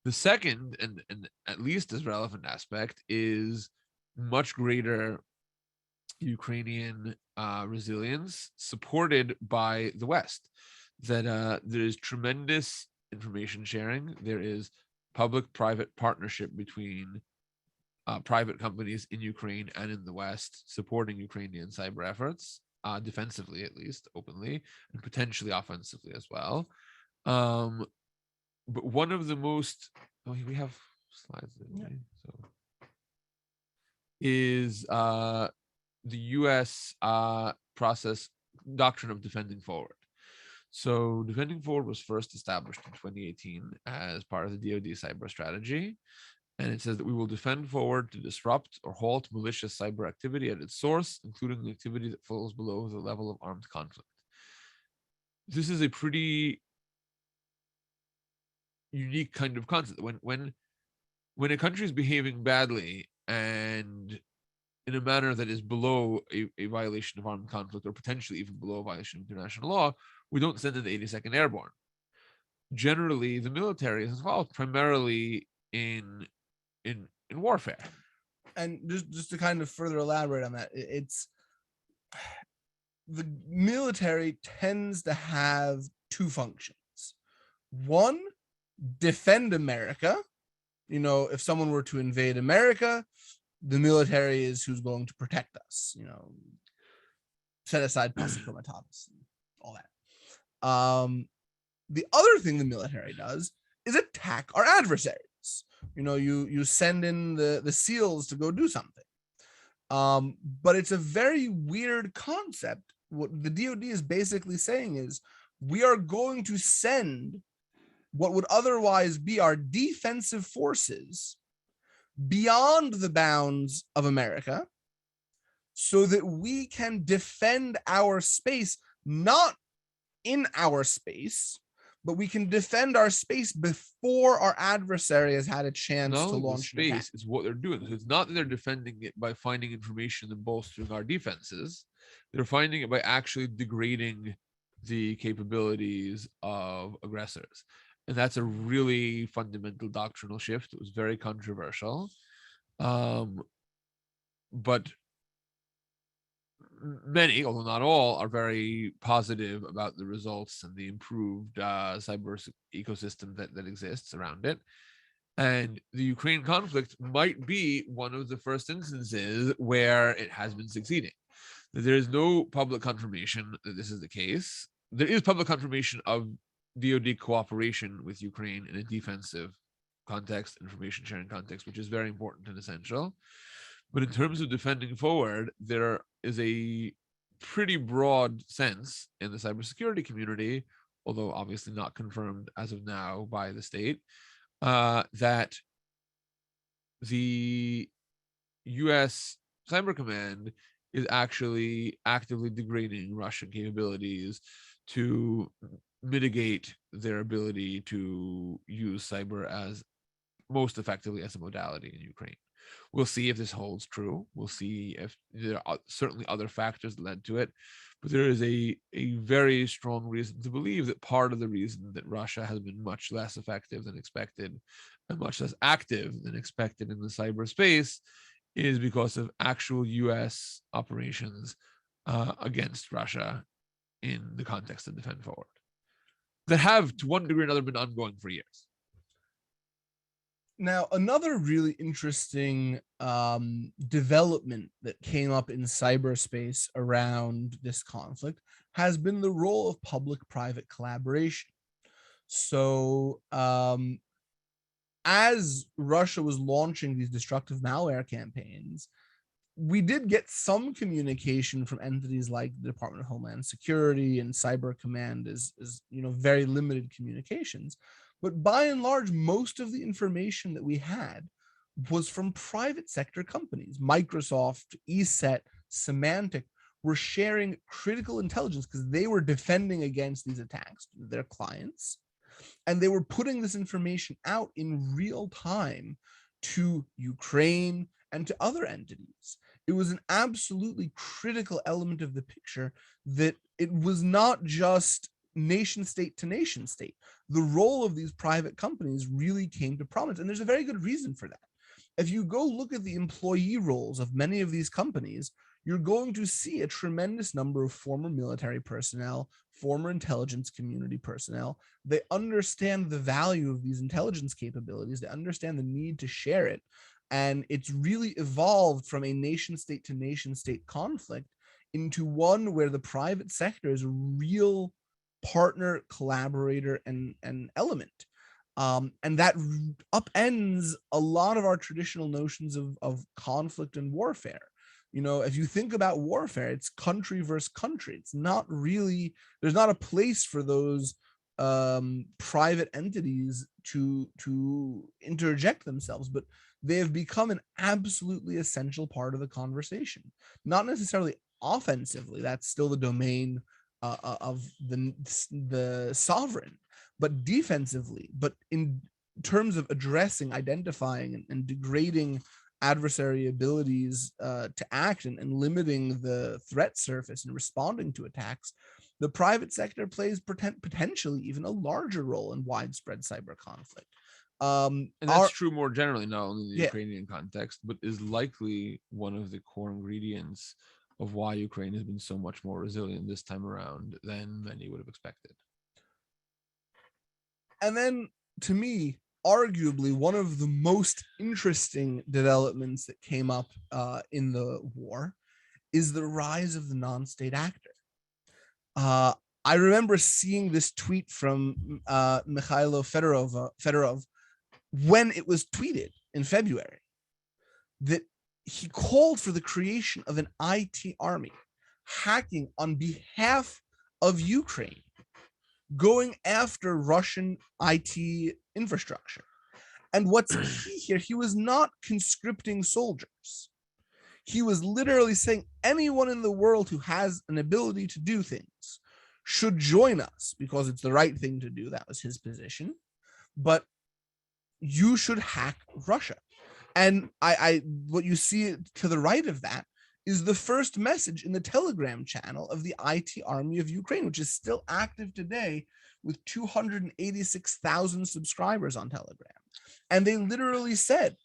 The second, and at least as relevant aspect, is much greater Ukrainian resilience supported by the West. That there is tremendous information sharing. There is public-private partnership between private companies in Ukraine and in the West supporting Ukrainian cyber efforts, defensively at least, openly, and potentially offensively as well. But one of the most, we have slides there, right? So is the U.S. process doctrine of defending forward. So defending forward was first established in 2018 as part of the DoD cyber strategy. And it says that we will defend forward to disrupt or halt malicious cyber activity at its source, including the activity that falls below the level of armed conflict. This is a pretty unique kind of concept. When a country is behaving badly and in a manner that is below a violation of armed conflict, or potentially even below a violation of international law, we don't send in the 82nd Airborne. Generally, the military is involved primarily in warfare. And just to kind of further elaborate on that, it's the military tends to have two functions. One, defend America. You know, if someone were to invade America, the military is who's going to protect us. You know, set aside Posse Comitatus, all that. The other thing the military does is attack our adversaries. You know, you send in the SEALs to go do something. But it's a very weird concept. What the DoD is basically saying is, we are going to send what would otherwise be our defensive forces beyond the bounds of America so that we can defend our space, not in our space, but we can defend our space before our adversary has had a chance to launch an attack. Space is what they're doing. So it's not that they're defending it by finding information and bolstering our defenses. They're finding it by actually degrading the capabilities of aggressors. And that's a really fundamental doctrinal shift. It was very controversial. But many, although not all, are very positive about the results and the improved cyber ecosystem that exists around it. And the Ukraine conflict might be one of the first instances where it has been succeeding. There is no public confirmation that this is the case. There is public confirmation of DoD cooperation with Ukraine in a defensive context, information sharing context, which is very important and essential. But in terms of defending forward, there is a pretty broad sense in the cybersecurity community, although obviously not confirmed as of now by the state, that the U.S. Cyber Command is actually actively degrading Russian capabilities to mitigate their ability to use cyber as most effectively as a modality in Ukraine. We'll see if this holds true. We'll see if there are certainly other factors that led to it. But there is a very strong reason to believe that part of the reason that Russia has been much less effective than expected and much less active than expected in the cyberspace is because of actual US operations against Russia in the context of Defend Forward that have, to one degree or another, been ongoing for years. Now, another really interesting development that came up in cyberspace around this conflict has been the role of public-private collaboration. So, as Russia was launching these destructive malware campaigns, we did get some communication from entities like the Department of Homeland Security and Cyber Command is very limited communications. But by and large, most of the information that we had was from private sector companies. Microsoft, ESET, Symantec were sharing critical intelligence because they were defending against these attacks to their clients. And they were putting this information out in real time to Ukraine and to other entities. It was an absolutely critical element of the picture that it was not just nation state to nation state. The role of these private companies really came to prominence, and there's a very good reason for that. If you go look at the employee roles of many of these companies, you're going to see a tremendous number of former military personnel, former intelligence community personnel. They understand the value of these intelligence capabilities. They understand the need to share it. And it's really evolved from a nation state to nation state conflict into one where the private sector is a real partner, collaborator, and element. And that upends a lot of our traditional notions of conflict and warfare. If you think about warfare, it's country versus country. It's not really, there's not a place for those private entities to interject themselves, but they have become an absolutely essential part of the conversation. Not necessarily offensively, that's still the domain of the sovereign, but defensively, but in terms of addressing, identifying, and degrading adversary abilities to act and limiting the threat surface and responding to attacks, the private sector plays potentially even a larger role in widespread cyber conflict. And that's true more generally, not only in the Ukrainian context, but is likely one of the core ingredients of why Ukraine has been so much more resilient this time around than many would have expected. And then, to me, arguably one of the most interesting developments that came up in the war is the rise of the non-state actor. I remember seeing this tweet from Mikhailo Fedorov when it was tweeted in February, that he called for the creation of an IT army hacking on behalf of Ukraine, going after Russian IT infrastructure. And what's key here, he was not conscripting soldiers. He was literally saying anyone in the world who has an ability to do things should join us because it's the right thing to do. That was his position. But you should hack Russia. And what you see to the right of that is the first message in the Telegram channel of the IT Army of Ukraine, which is still active today with 286,000 subscribers on Telegram. And they literally said,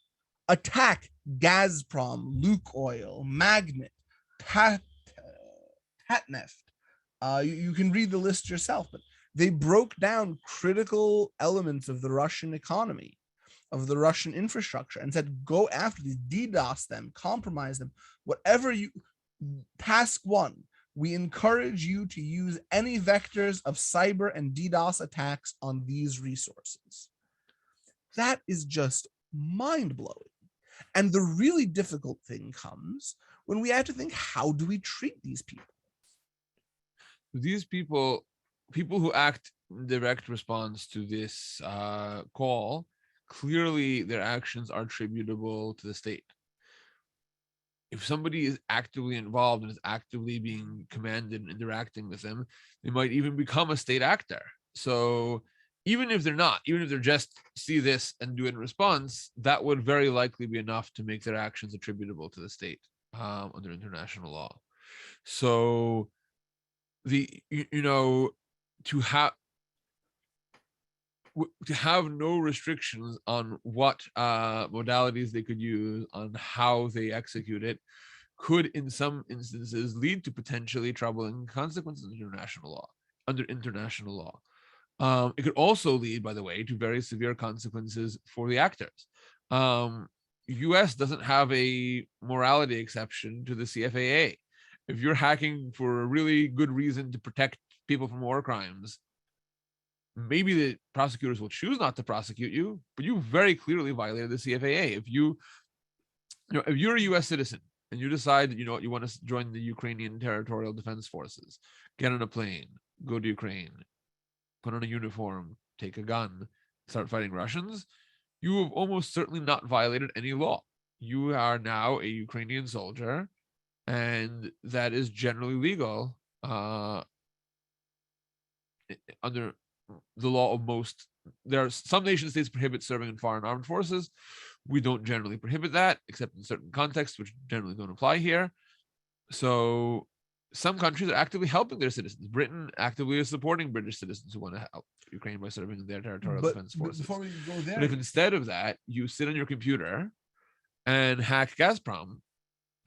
attack Gazprom, Lukoil, Magnet, Tatneft. You can read the list yourself, but they broke down critical elements of the Russian economy, of the Russian infrastructure, and said, go after these, DDoS them, compromise them, whatever you, task one, we encourage you to use any vectors of cyber and DDoS attacks on these resources. That is just mind-blowing. And the really difficult thing comes when we have to think, how do we treat these people? These people who act in direct response to this call, clearly their actions are attributable to the state. if somebody is actively involved and is actively being commanded and interacting with them, they might even become a state actor. So even if they're not, even if they're just see this and do it in response, that would very likely be enough to make their actions attributable to the state under international law. So to have no restrictions on what modalities they could use, on how they execute it, could in some instances lead to potentially troubling consequences under international law. It could also lead, by the way, to very severe consequences for the actors. US doesn't have a morality exception to the CFAA. If you're hacking for a really good reason to protect people from war crimes, maybe the prosecutors will choose not to prosecute you, but you very clearly violated the CFAA. If you're a US citizen and you decide that you want to join the Ukrainian Territorial Defense Forces, get on a plane, go to Ukraine, put on a uniform, take a gun, start fighting Russians, you have almost certainly not violated any law. You are now a Ukrainian soldier, and that is generally legal under the law of most. There are some nation states prohibit serving in foreign armed forces. We don't generally prohibit that, except in certain contexts, which generally don't apply here. So some countries are actively helping their citizens. Britain actively is supporting British citizens who want to help Ukraine by serving in their territorial defense forces. Before we go there, but if instead of that, you sit on your computer and hack Gazprom,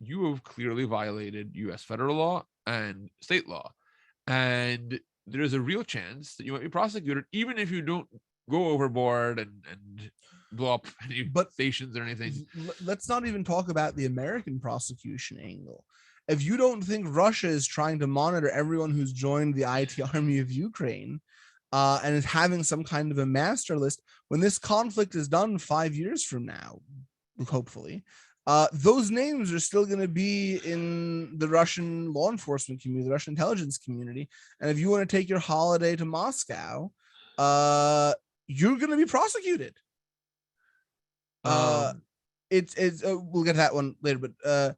you have clearly violated US federal law and state law. And there is a real chance that you might be prosecuted, even if you don't go overboard and blow up any stations or anything. Let's not even talk about the American prosecution angle. If you don't think Russia is trying to monitor everyone who's joined the IT army of Ukraine and is having some kind of a master list, when this conflict is done 5 years from now, hopefully, those names are still going to be in the Russian law enforcement community, the Russian intelligence community. And if you want to take your holiday to Moscow, you're going to be prosecuted. It's we'll get to that one later, but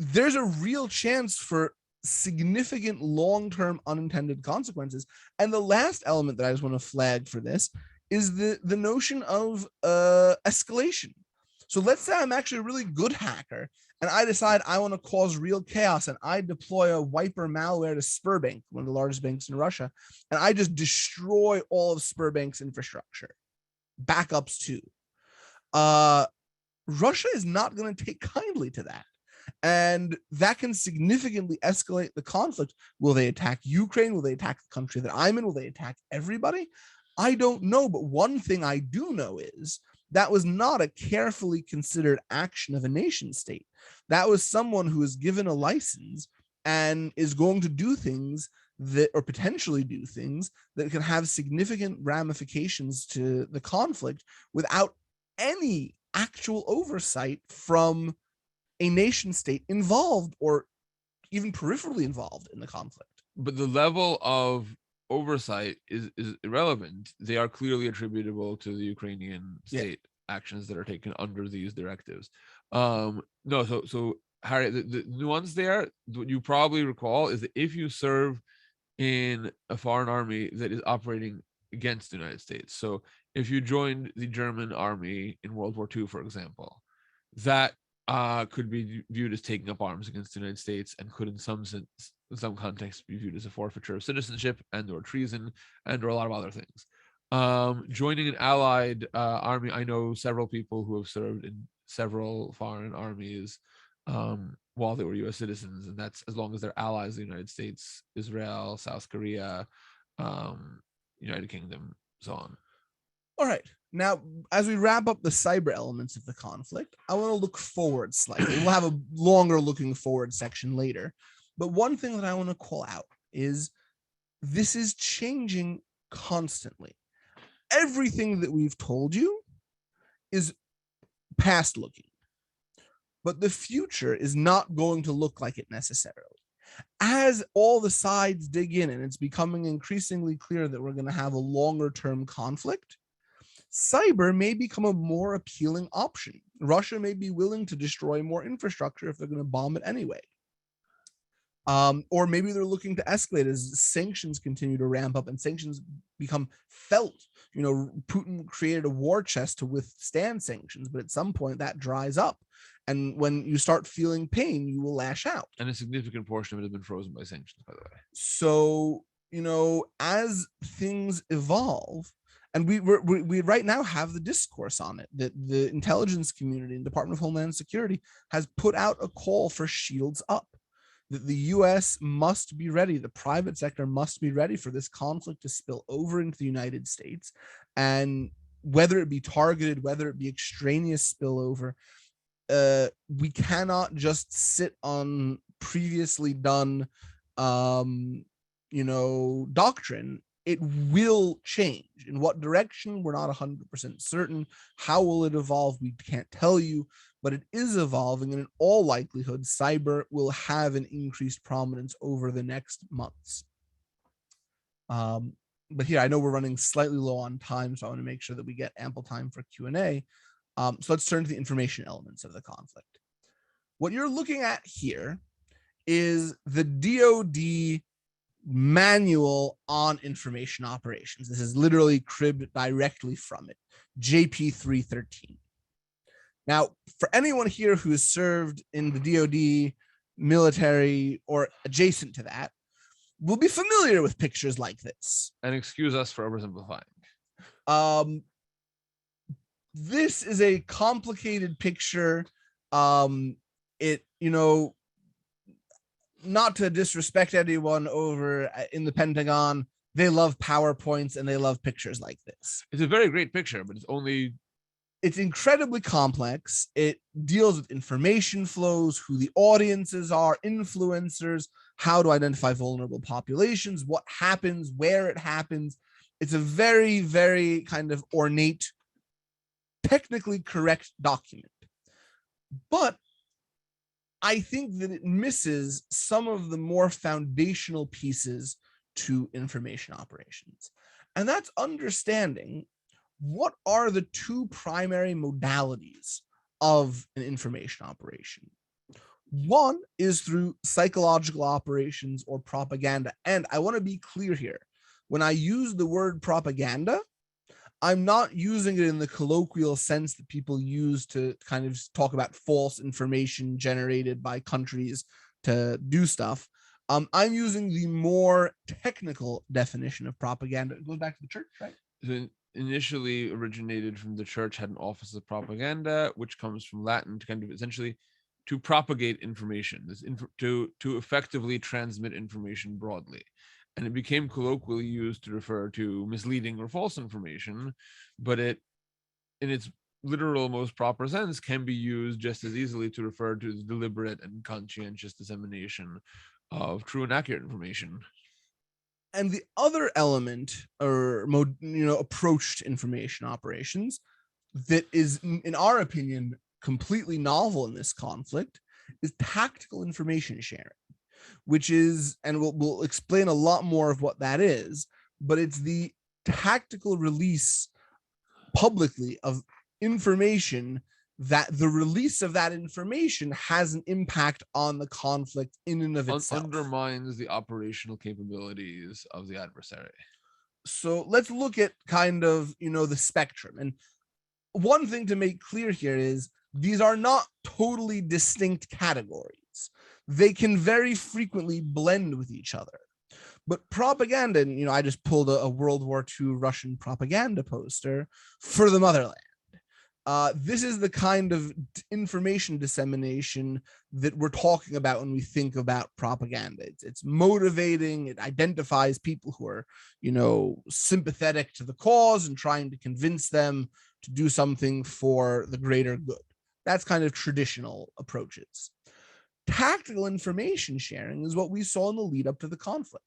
there's a real chance for significant long-term unintended consequences. And the last element that I just want to flag for this is the notion of escalation. So let's say I'm actually a really good hacker and I decide I want to cause real chaos and I deploy a wiper malware to Sberbank, one of the largest banks in Russia, and I just destroy all of Sberbank's infrastructure, backups too. Russia is not going to take kindly to that. And that can significantly escalate the conflict. Will they attack Ukraine? Will they attack the country that I'm in? Will they attack everybody? I don't know. But one thing I do know is that was not a carefully considered action of a nation state. That was someone who is given a license and is going to do things that, or potentially do things that can have significant ramifications to the conflict without any actual oversight from a nation state involved or even peripherally involved in the conflict. But the level of oversight is irrelevant. They are clearly attributable to the Ukrainian state actions that are taken under these directives. So Harry, the nuance there, what you probably recall is that if you serve in a foreign army that is operating against the United States, so if you joined the German army in World War II, for example, that could be viewed as taking up arms against the United States and could in some sense, in some context, be viewed as a forfeiture of citizenship and or treason and or a lot of other things. Joining an allied army, I know several people who have served in several foreign armies while they were US citizens, and that's as long as they're allies of the United States, Israel, South Korea, United Kingdom, so on. All right. Now, as we wrap up the cyber elements of the conflict, I want to look forward slightly. We'll have a longer looking forward section later. But one thing that I want to call out is this is changing constantly. Everything that we've told you is past looking, but the future is not going to look like it necessarily. As all the sides dig in and it's becoming increasingly clear that we're going to have a longer term conflict, cyber may become a more appealing option Russia may be willing to destroy more infrastructure if they're going to bomb it anyway. Or maybe they're looking to escalate as sanctions continue to ramp up and sanctions become felt. Putin created a war chest to withstand sanctions, but at some point that dries up. And when you start feeling pain, you will lash out. And a significant portion of it has been frozen by sanctions, by the way. So, as things evolve, and we right now have the discourse on it, that the intelligence community and Department of Homeland Security has put out a call for shields up. That the U.S. must be ready, the private sector must be ready for this conflict to spill over into the United States. And whether it be targeted, whether it be extraneous spillover, we cannot just sit on previously done, doctrine. It will change. In what direction, we're not 100% certain. How will it evolve? We can't tell you. But it is evolving, and in all likelihood, cyber will have an increased prominence over the next months. But here, I know we're running slightly low on time, so I want to make sure that we get ample time for Q&A. So let's turn to the information elements of the conflict. What you're looking at here is the DoD manual on information operations. This is literally cribbed directly from it, JP 313. Now, for anyone here who has served in the DoD, military, or adjacent to that, will be familiar with pictures like this. And excuse us for oversimplifying. This is a complicated picture. Not to disrespect anyone over in the Pentagon, they love PowerPoints and they love pictures like this. It's a very great picture, but it's incredibly complex. It deals with information flows, who the audiences are, influencers, how to identify vulnerable populations, what happens, where it happens. It's a very, very kind of ornate, technically correct document. But I think that it misses some of the more foundational pieces to information operations. And that's understanding what are the two primary modalities of an information operation. One is through psychological operations or propaganda. And I want to be clear here. When I use the word propaganda, I'm not using it in the colloquial sense that people use to kind of talk about false information generated by countries to do stuff. I'm using the more technical definition of propaganda. It goes back to the church, right? Initially originated from the church, had an office of propaganda, which comes from Latin to kind of essentially to propagate information, to effectively transmit information broadly. And it became colloquially used to refer to misleading or false information, but it, in its literal most proper sense, can be used just as easily to refer to the deliberate and conscientious dissemination of true and accurate information. And the other element or approach to information operations that is, in our opinion, completely novel in this conflict is tactical information sharing, which is, and we'll explain a lot more of what that is, but it's the tactical release publicly of information that the release of that information has an impact on the conflict in and of itself. Undermines the operational capabilities of the adversary. So let's look at kind of, the spectrum. And one thing to make clear here is these are not totally distinct categories. They can very frequently blend with each other. But propaganda, and I just pulled a World War II Russian propaganda poster for the motherland. This is the kind of information dissemination that we're talking about when we think about propaganda. It's motivating. It identifies people who are, sympathetic to the cause and trying to convince them to do something for the greater good. That's kind of traditional approaches. Tactical information sharing is what we saw in the lead up to the conflict.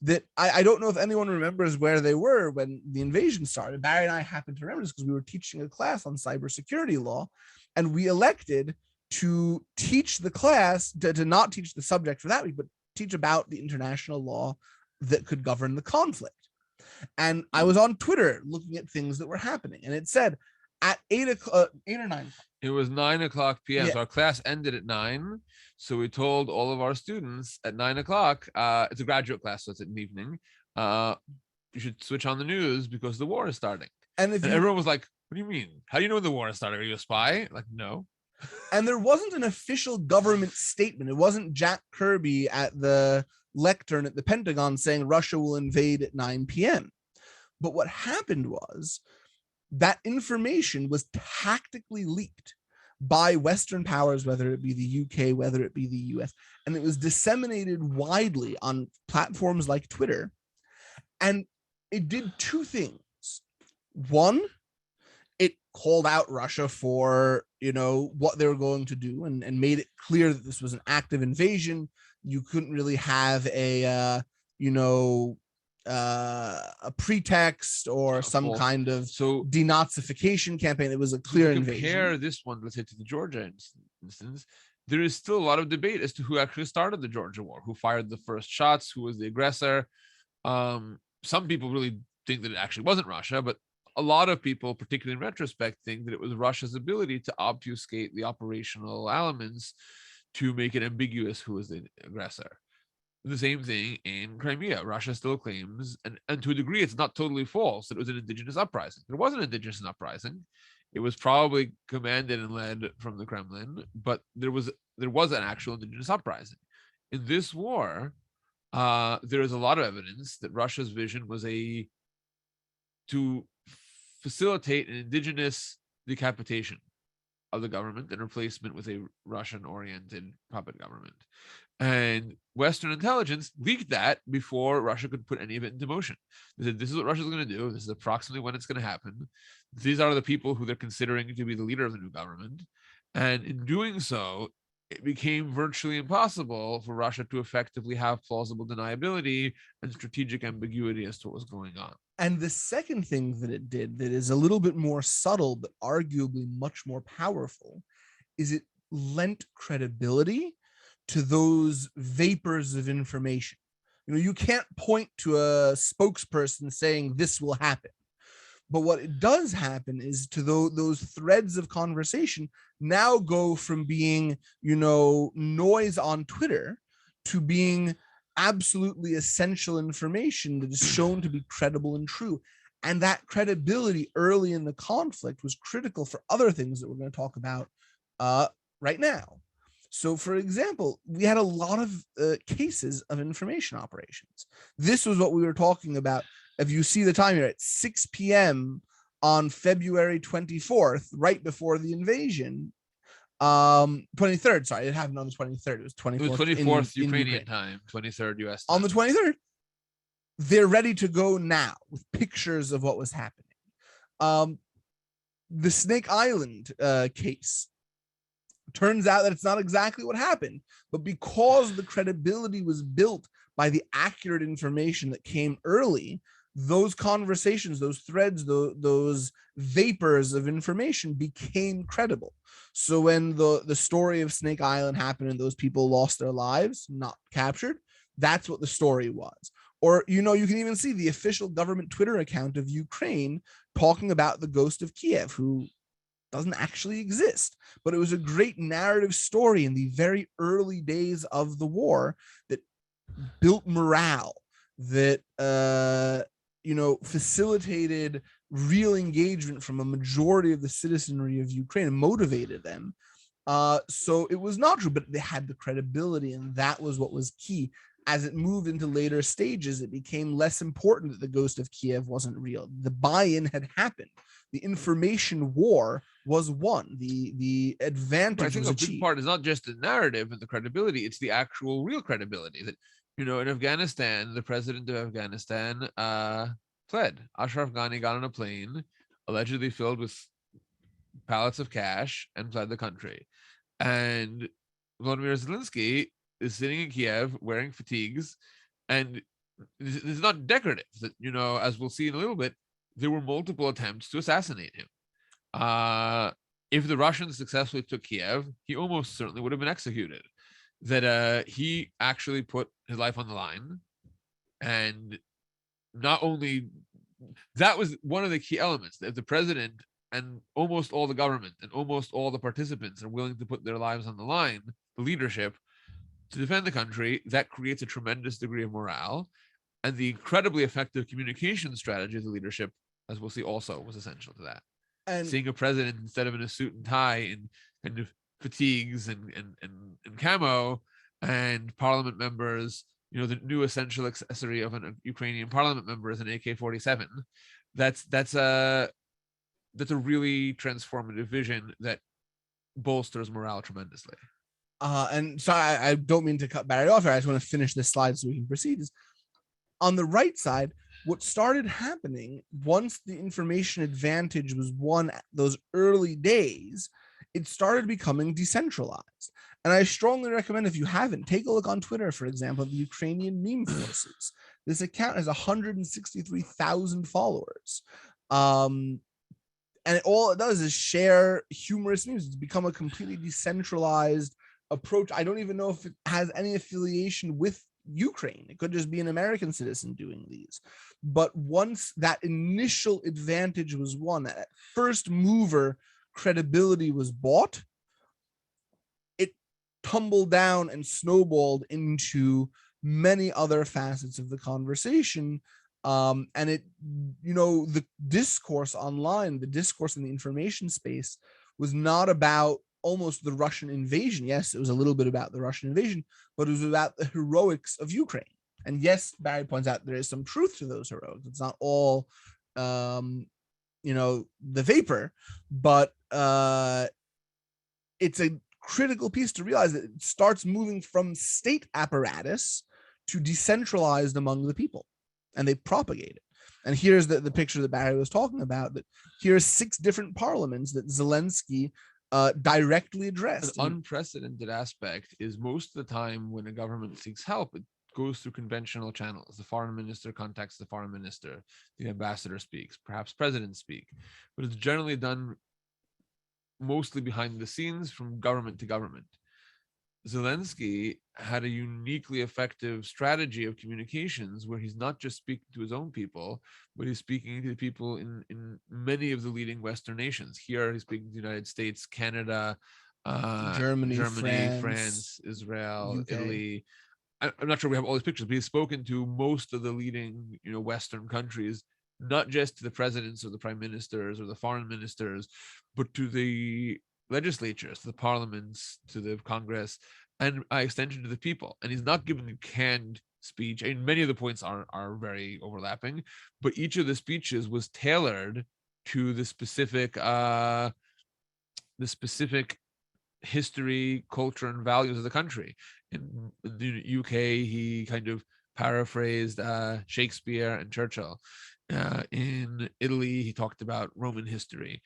That I don't know if anyone remembers where they were when the invasion started. Barry and I happen to remember this because we were teaching a class on cybersecurity law, and we elected to teach the class, to not teach the subject for that week, but teach about the international law that could govern the conflict. And I was on Twitter looking at things that were happening, and it said, at 8 or 9. It was 9:00 p.m. Yeah. So our class ended at 9. So we told all of our students at 9:00, it's a graduate class, so it's an evening. You should switch on the news because the war is starting. And everyone was like, what do you mean? How do you know when the war is starting? Are you a spy? Like, no. And there wasn't an official government statement. It wasn't Jack Kirby at the lectern at the Pentagon saying Russia will invade at 9 p.m. But what happened was that information was tactically leaked by Western powers, whether it be the UK, whether it be the US, and it was disseminated widely on platforms like Twitter. And it did two things. One, it called out Russia for, what they were going to do and made it clear that this was an active invasion. You couldn't really have a pretext or some kind of denazification campaign. It was a clear invasion. Compare this one, let's say, to the Georgia instance. There is still a lot of debate as to who actually started the Georgia war, who fired the first shots, who was the aggressor. Some people really think that it actually wasn't Russia, but a lot of people, particularly in retrospect, think that it was Russia's ability to obfuscate the operational elements to make it ambiguous who was the aggressor. The same thing in Crimea. Russia still claims, and to a degree, it's not totally false, that it was an indigenous uprising. There was an indigenous uprising. It was probably commanded and led from the Kremlin, but there was an actual indigenous uprising. In this war, there is a lot of evidence that Russia's vision was to facilitate an indigenous decapitation of the government and replacement with a Russian-oriented puppet government. And Western intelligence leaked that before Russia could put any of it into motion. They said, this is what Russia's going to do. This is approximately when it's going to happen. These are the people who they're considering to be the leader of the new government. And in doing so, it became virtually impossible for Russia to effectively have plausible deniability and strategic ambiguity as to what was going on. And the second thing that it did that is a little bit more subtle, but arguably much more powerful, is it lent credibility to those vapors of information. You can't point to a spokesperson saying this will happen. But what it does happen is to those threads of conversation now go from being, noise on Twitter to being absolutely essential information that is shown to be credible and true. And that credibility early in the conflict was critical for other things that we're going to talk about right now. So, for example, we had a lot of cases of information operations. This was what we were talking about. If you see the time here, at 6 p.m. on February 24th, right before the invasion, 23rd, sorry, it happened on the 23rd. It was 24th. It was 24th Ukrainian time, 23rd US time. On the 23rd, they're ready to go now with pictures of what was happening. The Snake Island case, turns out that it's not exactly what happened, but because the credibility was built by the accurate information that came early, those conversations, those threads, those vapors of information became credible. So when the story of Snake Island happened and those people lost their lives, not captured, that's what the story was. Or, you can even see the official government Twitter account of Ukraine talking about the ghost of Kiev, who doesn't actually exist. But it was a great narrative story in the very early days of the war that built morale, that facilitated real engagement from a majority of the citizenry of Ukraine and motivated them. So it was not true, but they had the credibility, and that was what was key. As it moved into later stages, it became less important that the ghost of Kiev wasn't real. The buy-in had happened. The information war was won. The advantage. I think a big part is not just the narrative and the credibility; it's the actual real credibility. That in Afghanistan, the president of Afghanistan fled. Ashraf Ghani got on a plane, allegedly filled with pallets of cash, and fled the country. And Volodymyr Zelensky is sitting in Kiev wearing fatigues, and this is not decorative. That as we'll see in a little bit, there were multiple attempts to assassinate him. If the Russians successfully took Kiev, he almost certainly would have been executed. That he actually put his life on the line, and not only that was one of the key elements. That the president and almost all the government and almost all the participants are willing to put their lives on the line, the leadership, to defend the country, that creates a tremendous degree of morale. And the incredibly effective communication strategy of the leadership, as we'll see also, was essential to that. And seeing a president instead of in a suit and tie in kind of fatigues and camo, and parliament members, the new essential accessory of a Ukrainian parliament member is an AK-47. That's a really transformative vision that bolsters morale tremendously. And sorry, I don't mean to cut Barry off here. I just want to finish this slide so we can proceed. Is on the right side, what started happening once the information advantage was won at those early days, it started becoming decentralized. And I strongly recommend, if you haven't, take a look on Twitter, for example, the Ukrainian meme forces. This account has 163,000 followers. And all it does is share humorous memes. It's become a completely decentralized approach. I don't even know if it has any affiliation with Ukraine. It could just be an American citizen doing these. But once that initial advantage was won, that first mover credibility was bought, it tumbled down and snowballed into many other facets of the conversation. And it, the discourse online, the discourse in the information space was not about almost the Russian invasion. Yes, it was a little bit about the Russian invasion, but it was about the heroics of Ukraine. And yes, Barry points out there is some truth to those heroics. It's not all, the vapor, but it's a critical piece to realize that it starts moving from state apparatus to decentralized among the people, and they propagate it. And here's the picture that Barry was talking about, that here's 6 different parliaments that Zelensky directly addressed. An unprecedented aspect is most of the time when a government seeks help, it goes through conventional channels. The foreign minister contacts the foreign minister, the ambassador speaks, perhaps presidents speak, but it's generally done mostly behind the scenes from government to government. Zelensky had a uniquely effective strategy of communications where he's not just speaking to his own people, but he's speaking to the people in many of the leading Western nations. Here, he's speaking to the United States, Canada, Germany, France, Israel, UK. Italy. I'm not sure we have all these pictures, but he's spoken to most of the leading, Western countries, not just to the presidents or the prime ministers or the foreign ministers, but to the legislatures, to the parliaments, to the Congress, and by extension to the people. And he's not giving a canned speech. And many of the points are very overlapping, but each of the speeches was tailored to the specific history, culture, and values of the country. In the UK, he kind of paraphrased Shakespeare and Churchill. In Italy, he talked about Roman history.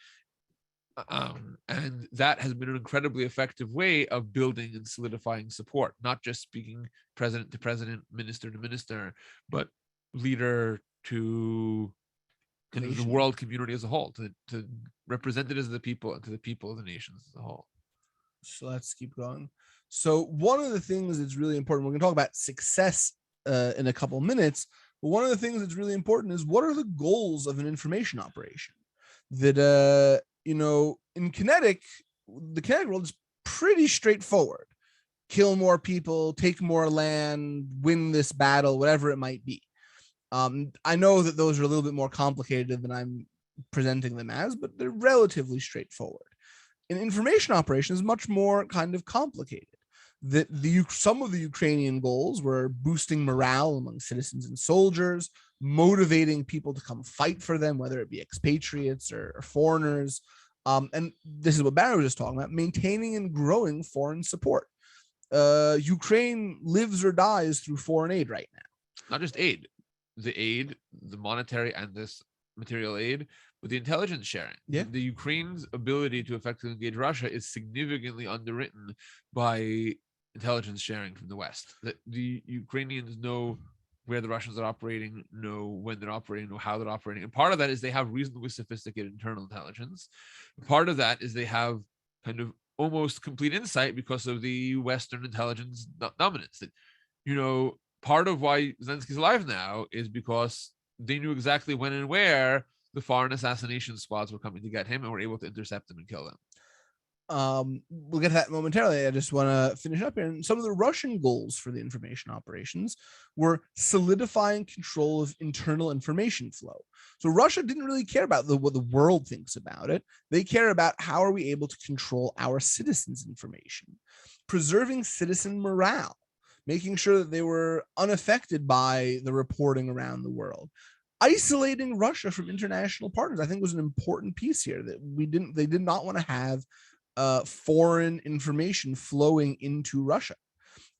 And that has been an incredibly effective way of building and solidifying support, not just speaking president to president, minister to minister, but leader to kind of the world community as a whole, to representatives of the people and to the people of the nations as a whole. So let's keep going. So one of the things that's really important, we're going to talk about success in a couple minutes, but one of the things that's really important is, what are the goals of an information operation? That in kinetic, the kinetic world is pretty straightforward. Kill more people, take more land, win this battle, whatever it might be. I know that those are a little bit more complicated than I'm presenting them as, but they're relatively straightforward. An information operation is much more kind of complicated. That some of the Ukrainian goals were boosting morale among citizens and soldiers, motivating people to come fight for them, whether it be expatriates or foreigners. And this is what Barry was just talking about, maintaining and growing foreign support. Ukraine lives or dies through foreign aid right now. Not just aid, the monetary and this material aid, but the intelligence sharing. Yeah. The Ukraine's ability to effectively engage Russia is significantly underwritten by intelligence sharing from the West. That the Ukrainians know where the Russians are operating, know when they're operating, know how they're operating. And part of that is they have reasonably sophisticated internal intelligence. Part of that is they have kind of almost complete insight because of the Western intelligence dominance. That, part of why Zelensky's alive now is because they knew exactly when and where the foreign assassination squads were coming to get him and were able to intercept him and kill them. We'll get to that momentarily. I just want to finish up here. And some of the Russian goals for the information operations were solidifying control of internal information flow. So Russia didn't really care about what the world thinks about it. They care about how are we able to control our citizens' information, preserving citizen morale, making sure that they were unaffected by the reporting around the world. Isolating Russia from international partners, I think, was an important piece here. That they did not want to have foreign information flowing into Russia.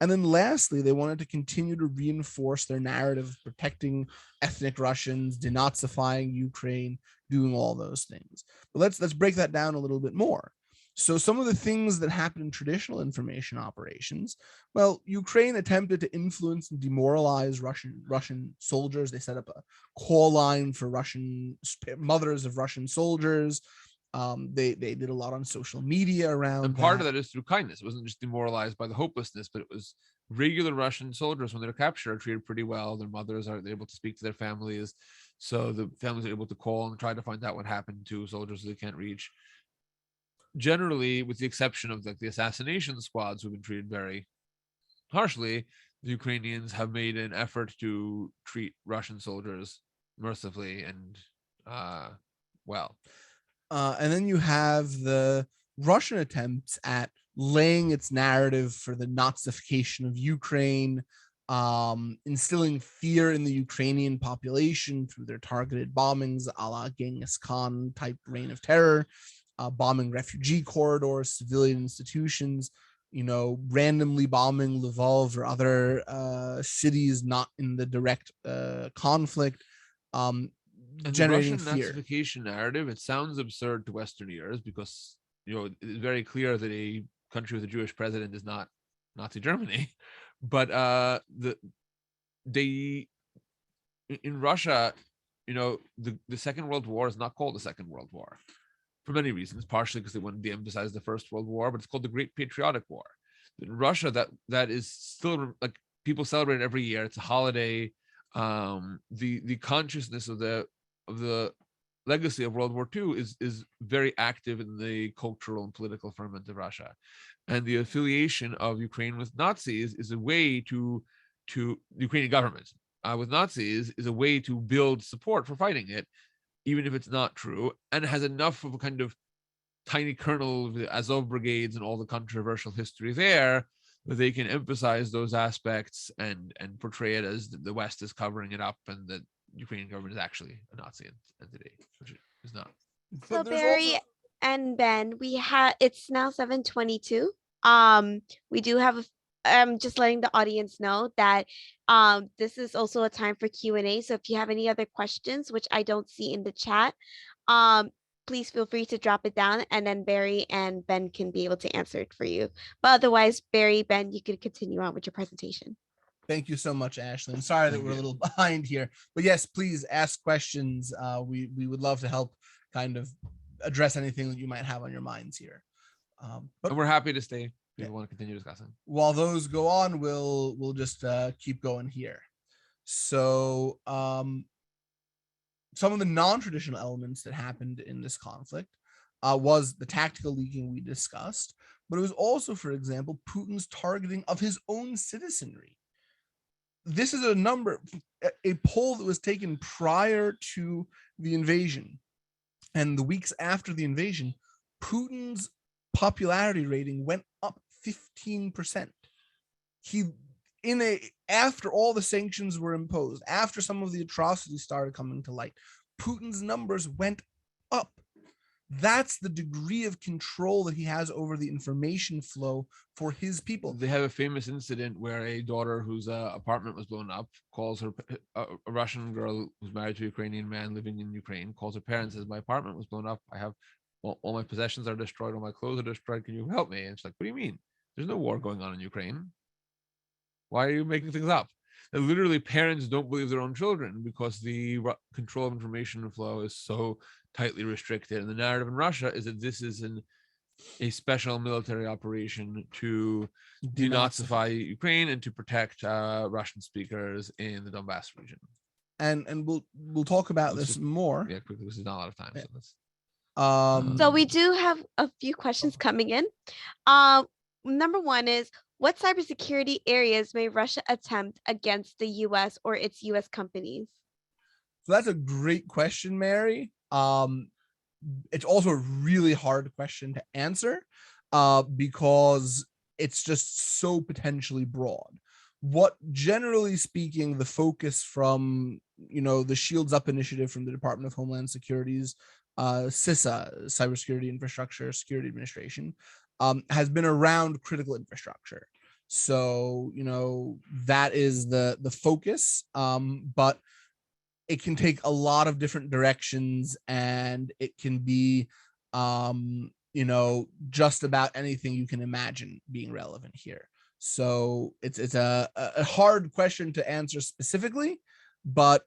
And then lastly, they wanted to continue to reinforce their narrative of protecting ethnic Russians, denazifying Ukraine, doing all those things. But let's break that down a little bit more. So some of the things that happen in traditional information operations, well, Ukraine attempted to influence and demoralize Russian soldiers. They set up a call line for mothers of Russian soldiers. They did a lot on social media around and part of that is through kindness. It wasn't just demoralized by the hopelessness, but it was regular Russian soldiers, when they're captured, are treated pretty well. Their mothers are able to speak to their families, so the families are able to call and try to find out what happened to soldiers they can't reach. Generally, with the exception of the assassination squads who've been treated very harshly, the Ukrainians have made an effort to treat Russian soldiers mercifully and well. And then you have the Russian attempts at laying its narrative for the Nazification of Ukraine, instilling fear in the Ukrainian population through their targeted bombings, a la Genghis Khan type reign of terror, bombing refugee corridors, civilian institutions, randomly bombing Lvov or other cities not in the direct conflict. And the Russian Nazification narrative, it sounds absurd to Western ears because it's very clear that a country with a Jewish president is not Nazi Germany. But in Russia, the Second World War is not called the Second World War for many reasons, partially because they wanted to de-emphasize the First World War, but it's called the Great Patriotic War. In Russia, that is still like people celebrate it every year. It's a holiday. The consciousness of the legacy of World War II is very active in the cultural and political ferment of Russia, and the affiliation of Ukraine with Nazis is a way to the Ukrainian government with Nazis is a way to build support for fighting it, even if it's not true, and it has enough of a kind of tiny kernel of the Azov brigades and all the controversial history there that they can emphasize those aspects and portray it as the West is covering it up and that Ukrainian government is actually a Nazi entity, which it is not. So Barry and Ben, it's now 7:22. We do have just letting the audience know that this is also a time for Q&A. So if you have any other questions, which I don't see in the chat, please feel free to drop it down, and then Barry and Ben can be able to answer it for you. But otherwise, Barry, Ben, you can continue on with your presentation. Thank you so much, Ashley. I'm sorry that we're a little behind here, but yes, please ask questions. We would love to help kind of address anything that you might have on your minds here. But we're happy to stay. We want to continue discussing. While those go on, we'll just keep going here. So some of the non-traditional elements that happened in this conflict was the tactical leaking we discussed, but it was also, for example, Putin's targeting of his own citizenry. This is a poll that was taken prior to the invasion, and the weeks after the invasion, Putin's popularity rating went up 15%. After all the sanctions were imposed, after some of the atrocities started coming to light, Putin's numbers went up. That's the degree of control that he has over the information flow for his people. They have a famous incident where a daughter whose apartment was blown up calls her a Russian girl who's married to a Ukrainian man living in Ukraine, calls her parents, says, "My apartment was blown up. I have all my possessions are destroyed. All my clothes are destroyed. Can you help me?" And she's like, "What do you mean? There's no war going on in Ukraine. Why are you making things up?" And literally, parents don't believe their own children because the control of information flow is so tightly restricted. And the narrative in Russia is that this is a special military operation to denazify Ukraine and to protect Russian speakers in the Donbass region. and we'll talk about Let's this just- more. Yeah, quickly. This is not a lot of time. Yeah. So let's. So we do have a few questions coming in. Number one is, what cybersecurity areas may Russia attempt against the US or its US companies? So that's a great question, Mary. It's also a really hard question to answer because it's just so potentially broad. What, generally speaking, the focus from the Shields Up initiative from the Department of Homeland Security's CISA, Cybersecurity Infrastructure Security Administration, has been around critical infrastructure. So that is the focus, but it can take a lot of different directions, and it can be just about anything you can imagine being relevant here. So it's a hard question to answer specifically, but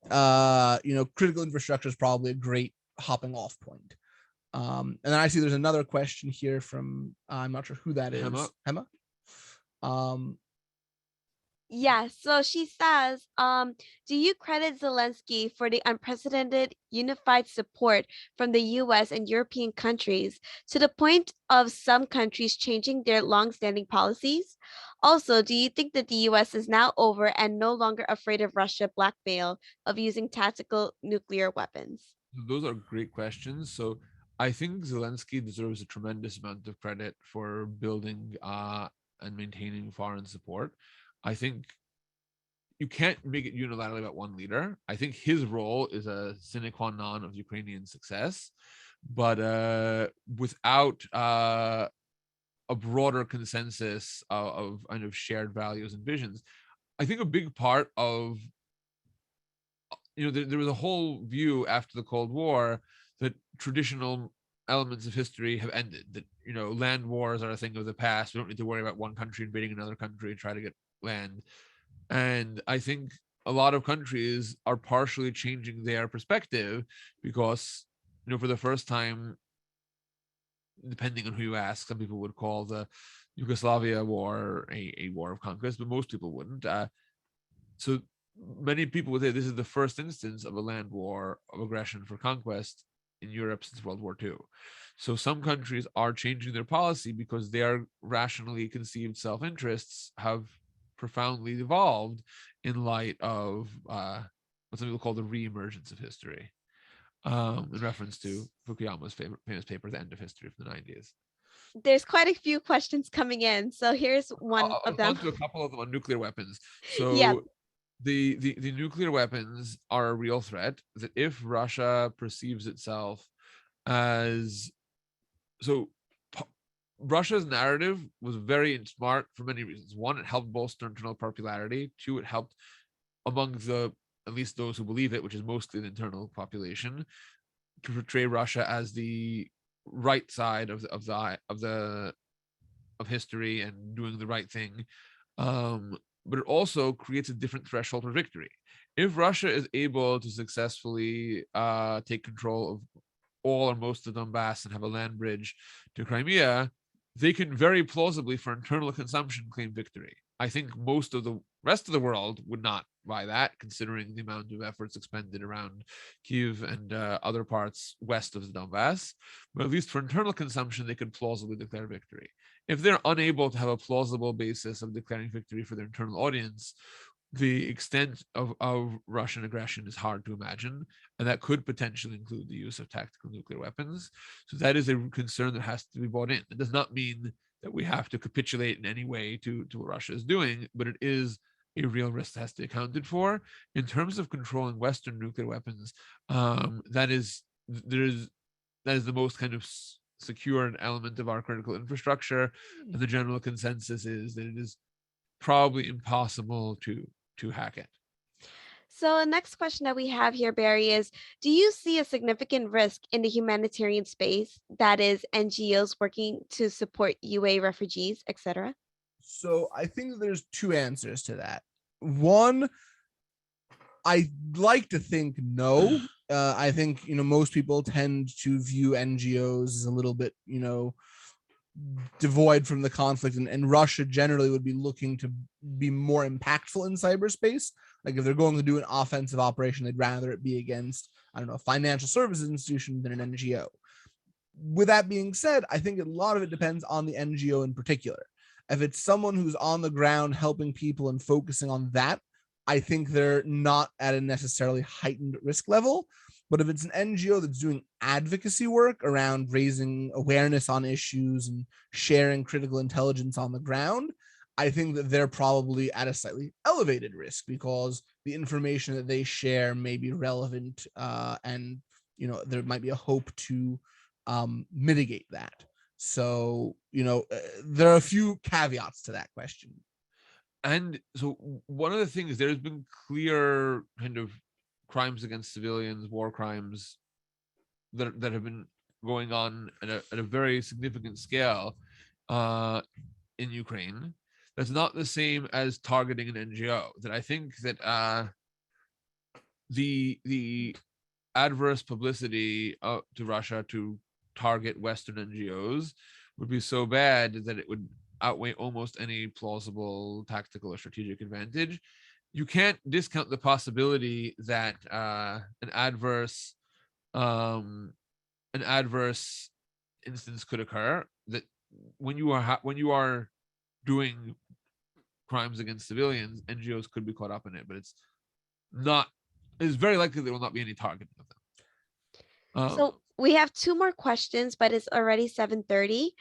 critical infrastructure is probably a great hopping off point. And then I see there's another question here from I'm not sure who that is. Hema. Yes, so she says, do you credit Zelensky for the unprecedented unified support from the US and European countries to the point of some countries changing their long-standing policies? Also, do you think that the US is now over and no longer afraid of Russia blackmail of using tactical nuclear weapons? Those are great questions. So I think Zelensky deserves a tremendous amount of credit for building and maintaining foreign support. I think you can't make it unilaterally about one leader. I think his role is a sine qua non of Ukrainian success, but without a broader consensus of kind of shared values and visions, I think a big part of there was a whole view after the Cold War that traditional elements of history have ended. That land wars are a thing of the past. We don't need to worry about one country invading another country and try to get land. And I think a lot of countries are partially changing their perspective because, for the first time, depending on who you ask, some people would call the Yugoslavia war a war of conquest, but most people wouldn't. So many people would say this is the first instance of a land war of aggression for conquest in Europe since World War II. So some countries are changing their policy because their rationally conceived self-interests have profoundly evolved in light of what some people call the re-emergence of history, in reference to Fukuyama's famous paper, The End of History from the 90s. There's quite a few questions coming in, so here's one I'll of them. respond to a couple of them on nuclear weapons. So Yeah. the nuclear weapons are a real threat. That if Russia perceives itself as Russia's narrative was very smart for many reasons. One, it helped bolster internal popularity. Two, it helped among at least those who believe it, which is mostly the internal population, to portray Russia as the right side of history and doing the right thing. But it also creates a different threshold for victory. If Russia is able to successfully take control of all or most of Donbass and have a land bridge to Crimea, they can very plausibly, for internal consumption, claim victory. I think most of the rest of the world would not buy that, considering the amount of efforts expended around Kyiv and other parts west of the Donbass. But at least for internal consumption, they could plausibly declare victory. If they're unable to have a plausible basis of declaring victory for their internal audience, the extent of Russian aggression is hard to imagine, and that could potentially include the use of tactical nuclear weapons. So that is a concern that has to be brought in. It does not mean that we have to capitulate in any way to what Russia is doing, but it is a real risk that has to be accounted for. In terms of controlling Western nuclear weapons, that is the most kind of secure element of our critical infrastructure, and the general consensus is that it is probably impossible to hack it. So the next question that we have here, Barry, is, do you see a significant risk in the humanitarian space, that is NGOs working to support UA refugees, etc.? So I think there's two answers to that. One, I like to think no. I think most people tend to view NGOs as a little bit devoid from the conflict, and Russia generally would be looking to be more impactful in cyberspace. Like if they're going to do an offensive operation, they'd rather it be against, I don't know, a financial services institution than an NGO. With that being said, I think a lot of it depends on the NGO in particular. If it's someone who's on the ground helping people and focusing on that, I think they're not at a necessarily heightened risk level. But if it's an NGO that's doing advocacy work around raising awareness on issues and sharing critical intelligence on the ground, I think that they're probably at a slightly elevated risk because the information that they share may be relevant, and there might be a hope to mitigate that. So there are a few caveats to that question. And so one of the things, there's been clear kind of crimes against civilians, war crimes that have been going on at a very significant scale in Ukraine. That's not the same as targeting an NGO. That I think that the adverse publicity to Russia to target Western NGOs would be so bad that it would outweigh almost any plausible tactical or strategic advantage. You can't discount the possibility that an adverse instance could occur. That when you are doing crimes against civilians, NGOs could be caught up in it, but it's very likely there will not be any targeting of them. So we have two more questions, but it's already 7:30.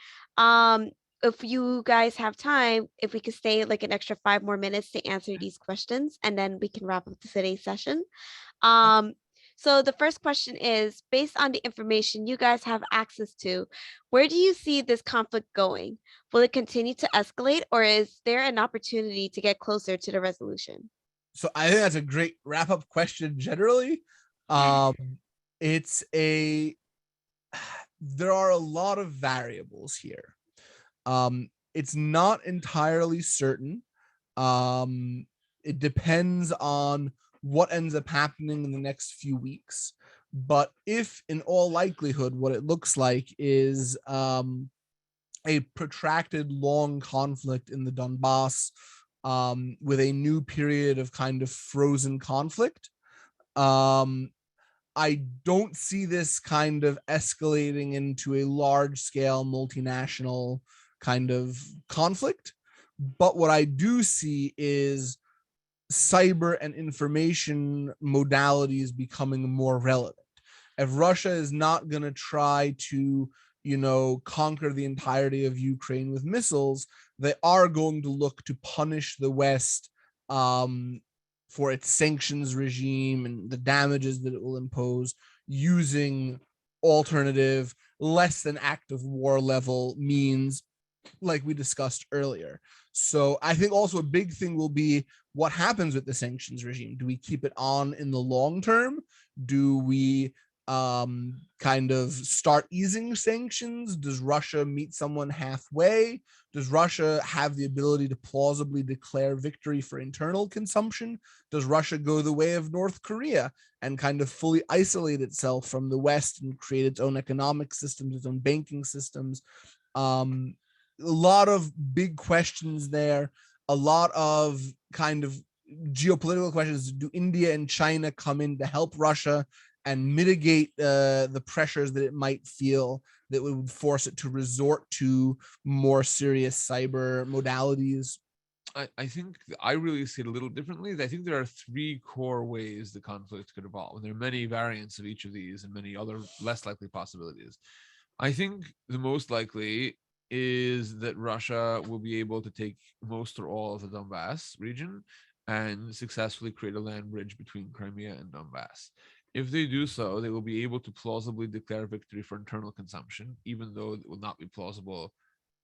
If you guys have time, if we could stay like an extra 5 more minutes to answer these questions, and then we can wrap up today's session. So the first question is, based on the information you guys have access to, where do you see this conflict going? Will it continue to escalate, or is there an opportunity to get closer to the resolution? So I think that's a great wrap-up question generally. There are a lot of variables here. It's not entirely certain. It depends on what ends up happening in the next few weeks. But if in all likelihood, what it looks like is a protracted long conflict in the Donbass, with a new period of kind of frozen conflict, I don't see this kind of escalating into a large scale multinational kind of conflict. But what I do see is cyber and information modalities becoming more relevant. If Russia is not going to try to, conquer the entirety of Ukraine with missiles, they are going to look to punish the West for its sanctions regime and the damages that it will impose using alternative, less than active war level means, like we discussed earlier. So I think also a big thing will be what happens with the sanctions regime. Do we keep it on in the long term? Do we kind of start easing sanctions? Does Russia meet someone halfway? Does Russia have the ability to plausibly declare victory for internal consumption? Does Russia go the way of North Korea and kind of fully isolate itself from the West and create its own economic systems, its own banking systems? A lot of big questions there, a lot of kind of geopolitical questions. Do India and China come in to help Russia and mitigate the pressures that it might feel that would force it to resort to more serious cyber modalities? I think I really see it a little differently. I think there are three core ways the conflict could evolve, and there are many variants of each of these and many other less likely possibilities. I think the most likely is that Russia will be able to take most or all of the Donbass region and successfully create a land bridge between Crimea and Donbass. If they do so, they will be able to plausibly declare victory for internal consumption, even though it will not be plausible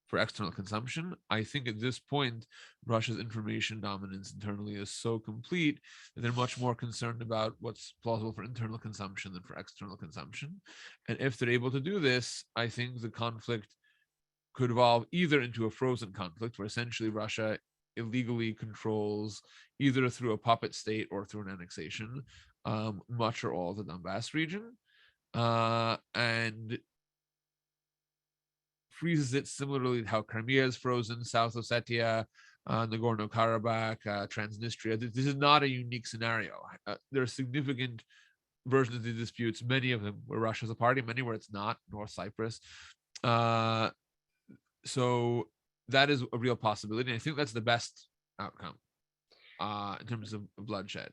for external consumption. I think at this point, Russia's information dominance internally is so complete that they're much more concerned about what's plausible for internal consumption than for external consumption. And if they're able to do this, I think the conflict could evolve either into a frozen conflict where essentially Russia illegally controls, either through a puppet state or through an annexation, much or all of the Donbass region. And freezes it similarly to how Crimea is frozen, South Ossetia, Nagorno-Karabakh, Transnistria. This is not a unique scenario. There are significant versions of the disputes, many of them where Russia's a party, many where it's not, North Cyprus. So that is a real possibility. And I think that's the best outcome in terms of bloodshed.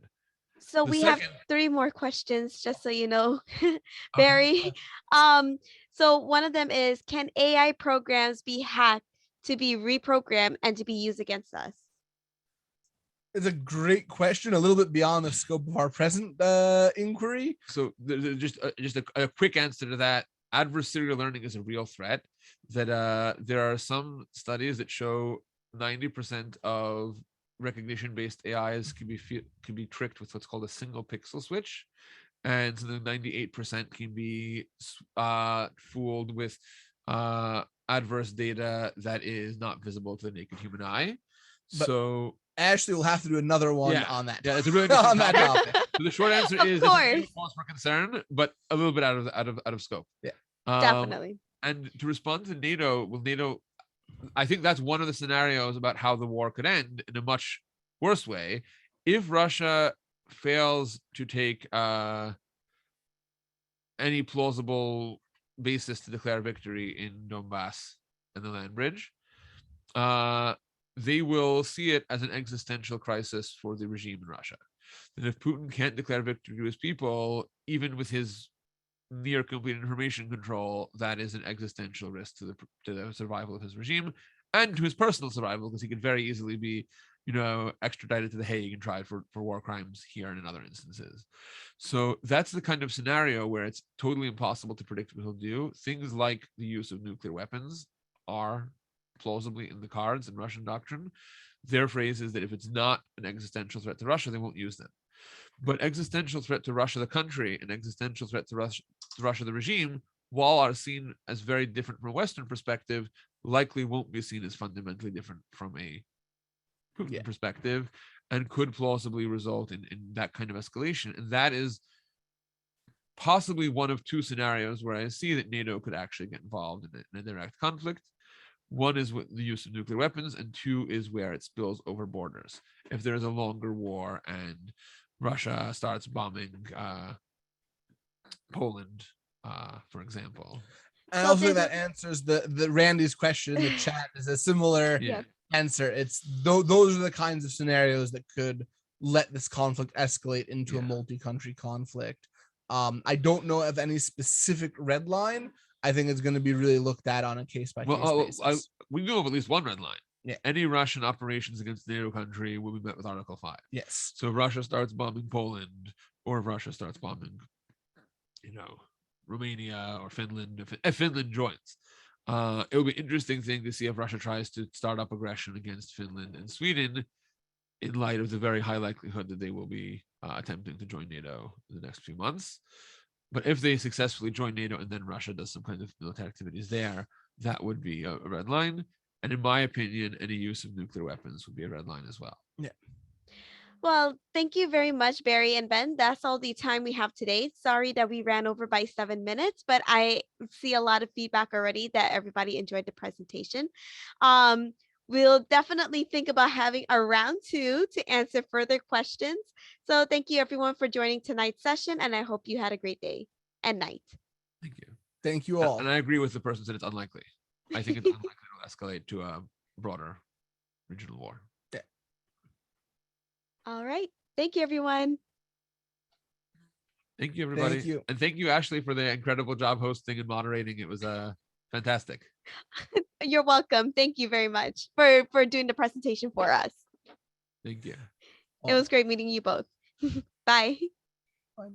So The we second- have 3 more questions, just so you know, Okay. Barry. So one of them is, can AI programs be hacked to be reprogrammed and to be used against us? It's a great question, a little bit beyond the scope of our present inquiry. So just a quick answer to that. Adversarial learning is a real threat. That there are some studies that show 90% of recognition-based AIs can be tricked with what's called a single pixel switch, and so the 98% can be fooled with adverse data that is not visible to the naked human eye. But so Ashley will have to do another one on that. Yeah, it's a really interesting on that topic. So the short answer is Of this is course. cause for concern, but a little bit out of scope. Yeah. Definitely. And to respond to NATO, I think that's one of the scenarios about how the war could end in a much worse way. If Russia fails to take any plausible basis to declare victory in Donbass and the land bridge, they will see it as an existential crisis for the regime in Russia. And if Putin can't declare victory to his people, even with his near complete information control, that is an existential risk to the survival of his regime and to his personal survival, because he could very easily be, extradited to The Hague and tried for war crimes here and in other instances. So that's the kind of scenario where it's totally impossible to predict what he'll do. Things like the use of nuclear weapons are plausibly in the cards in Russian doctrine. Their phrase is that if it's not an existential threat to Russia, they won't use them. But existential threat to Russia, the country, and existential threat to Russia, the regime, while are seen as very different from a Western perspective, likely won't be seen as fundamentally different from a Putin perspective, and could plausibly result in that kind of escalation. And that is possibly one of 2 scenarios where I see that NATO could actually get involved in a direct conflict. One is with the use of nuclear weapons, and 2 is where it spills over borders. If there is a longer war and Russia starts bombing Poland, for example. And also that answers the Randy's question in the chat is a similar answer. It's those are the kinds of scenarios that could let this conflict escalate into a multi-country conflict. I don't know of any specific red line. I think it's going to be really looked at on a case-by-case basis. We know of at least one red line. Yeah. Any Russian operations against NATO country will be met with Article 5. Yes. So if Russia starts bombing Poland, or if Russia starts bombing, Romania or Finland, if Finland joins, it will be an interesting thing to see if Russia tries to start up aggression against Finland and Sweden, in light of the very high likelihood that they will be attempting to join NATO in the next few months. But if they successfully join NATO and then Russia does some kind of military activities there, that would be a red line. And in my opinion, any use of nuclear weapons would be a red line as well. Yeah. Well, thank you very much, Barry and Ben. That's all the time we have today. Sorry that we ran over by 7 minutes, but I see a lot of feedback already that everybody enjoyed the presentation. We'll definitely think about having a round 2 to answer further questions. So thank you everyone for joining tonight's session, and I hope you had a great day and night. Thank you. Thank you all. And I agree with the person that it's unlikely. I think it's unlikely to escalate to a broader regional war. Yeah. All right. Thank you, everyone. Thank you, everybody. Thank you. And thank you, Ashley, for the incredible job hosting and moderating. It was fantastic. You're welcome. Thank you very much for doing the presentation for us. Thank you. It was great meeting you both. Bye. Bye.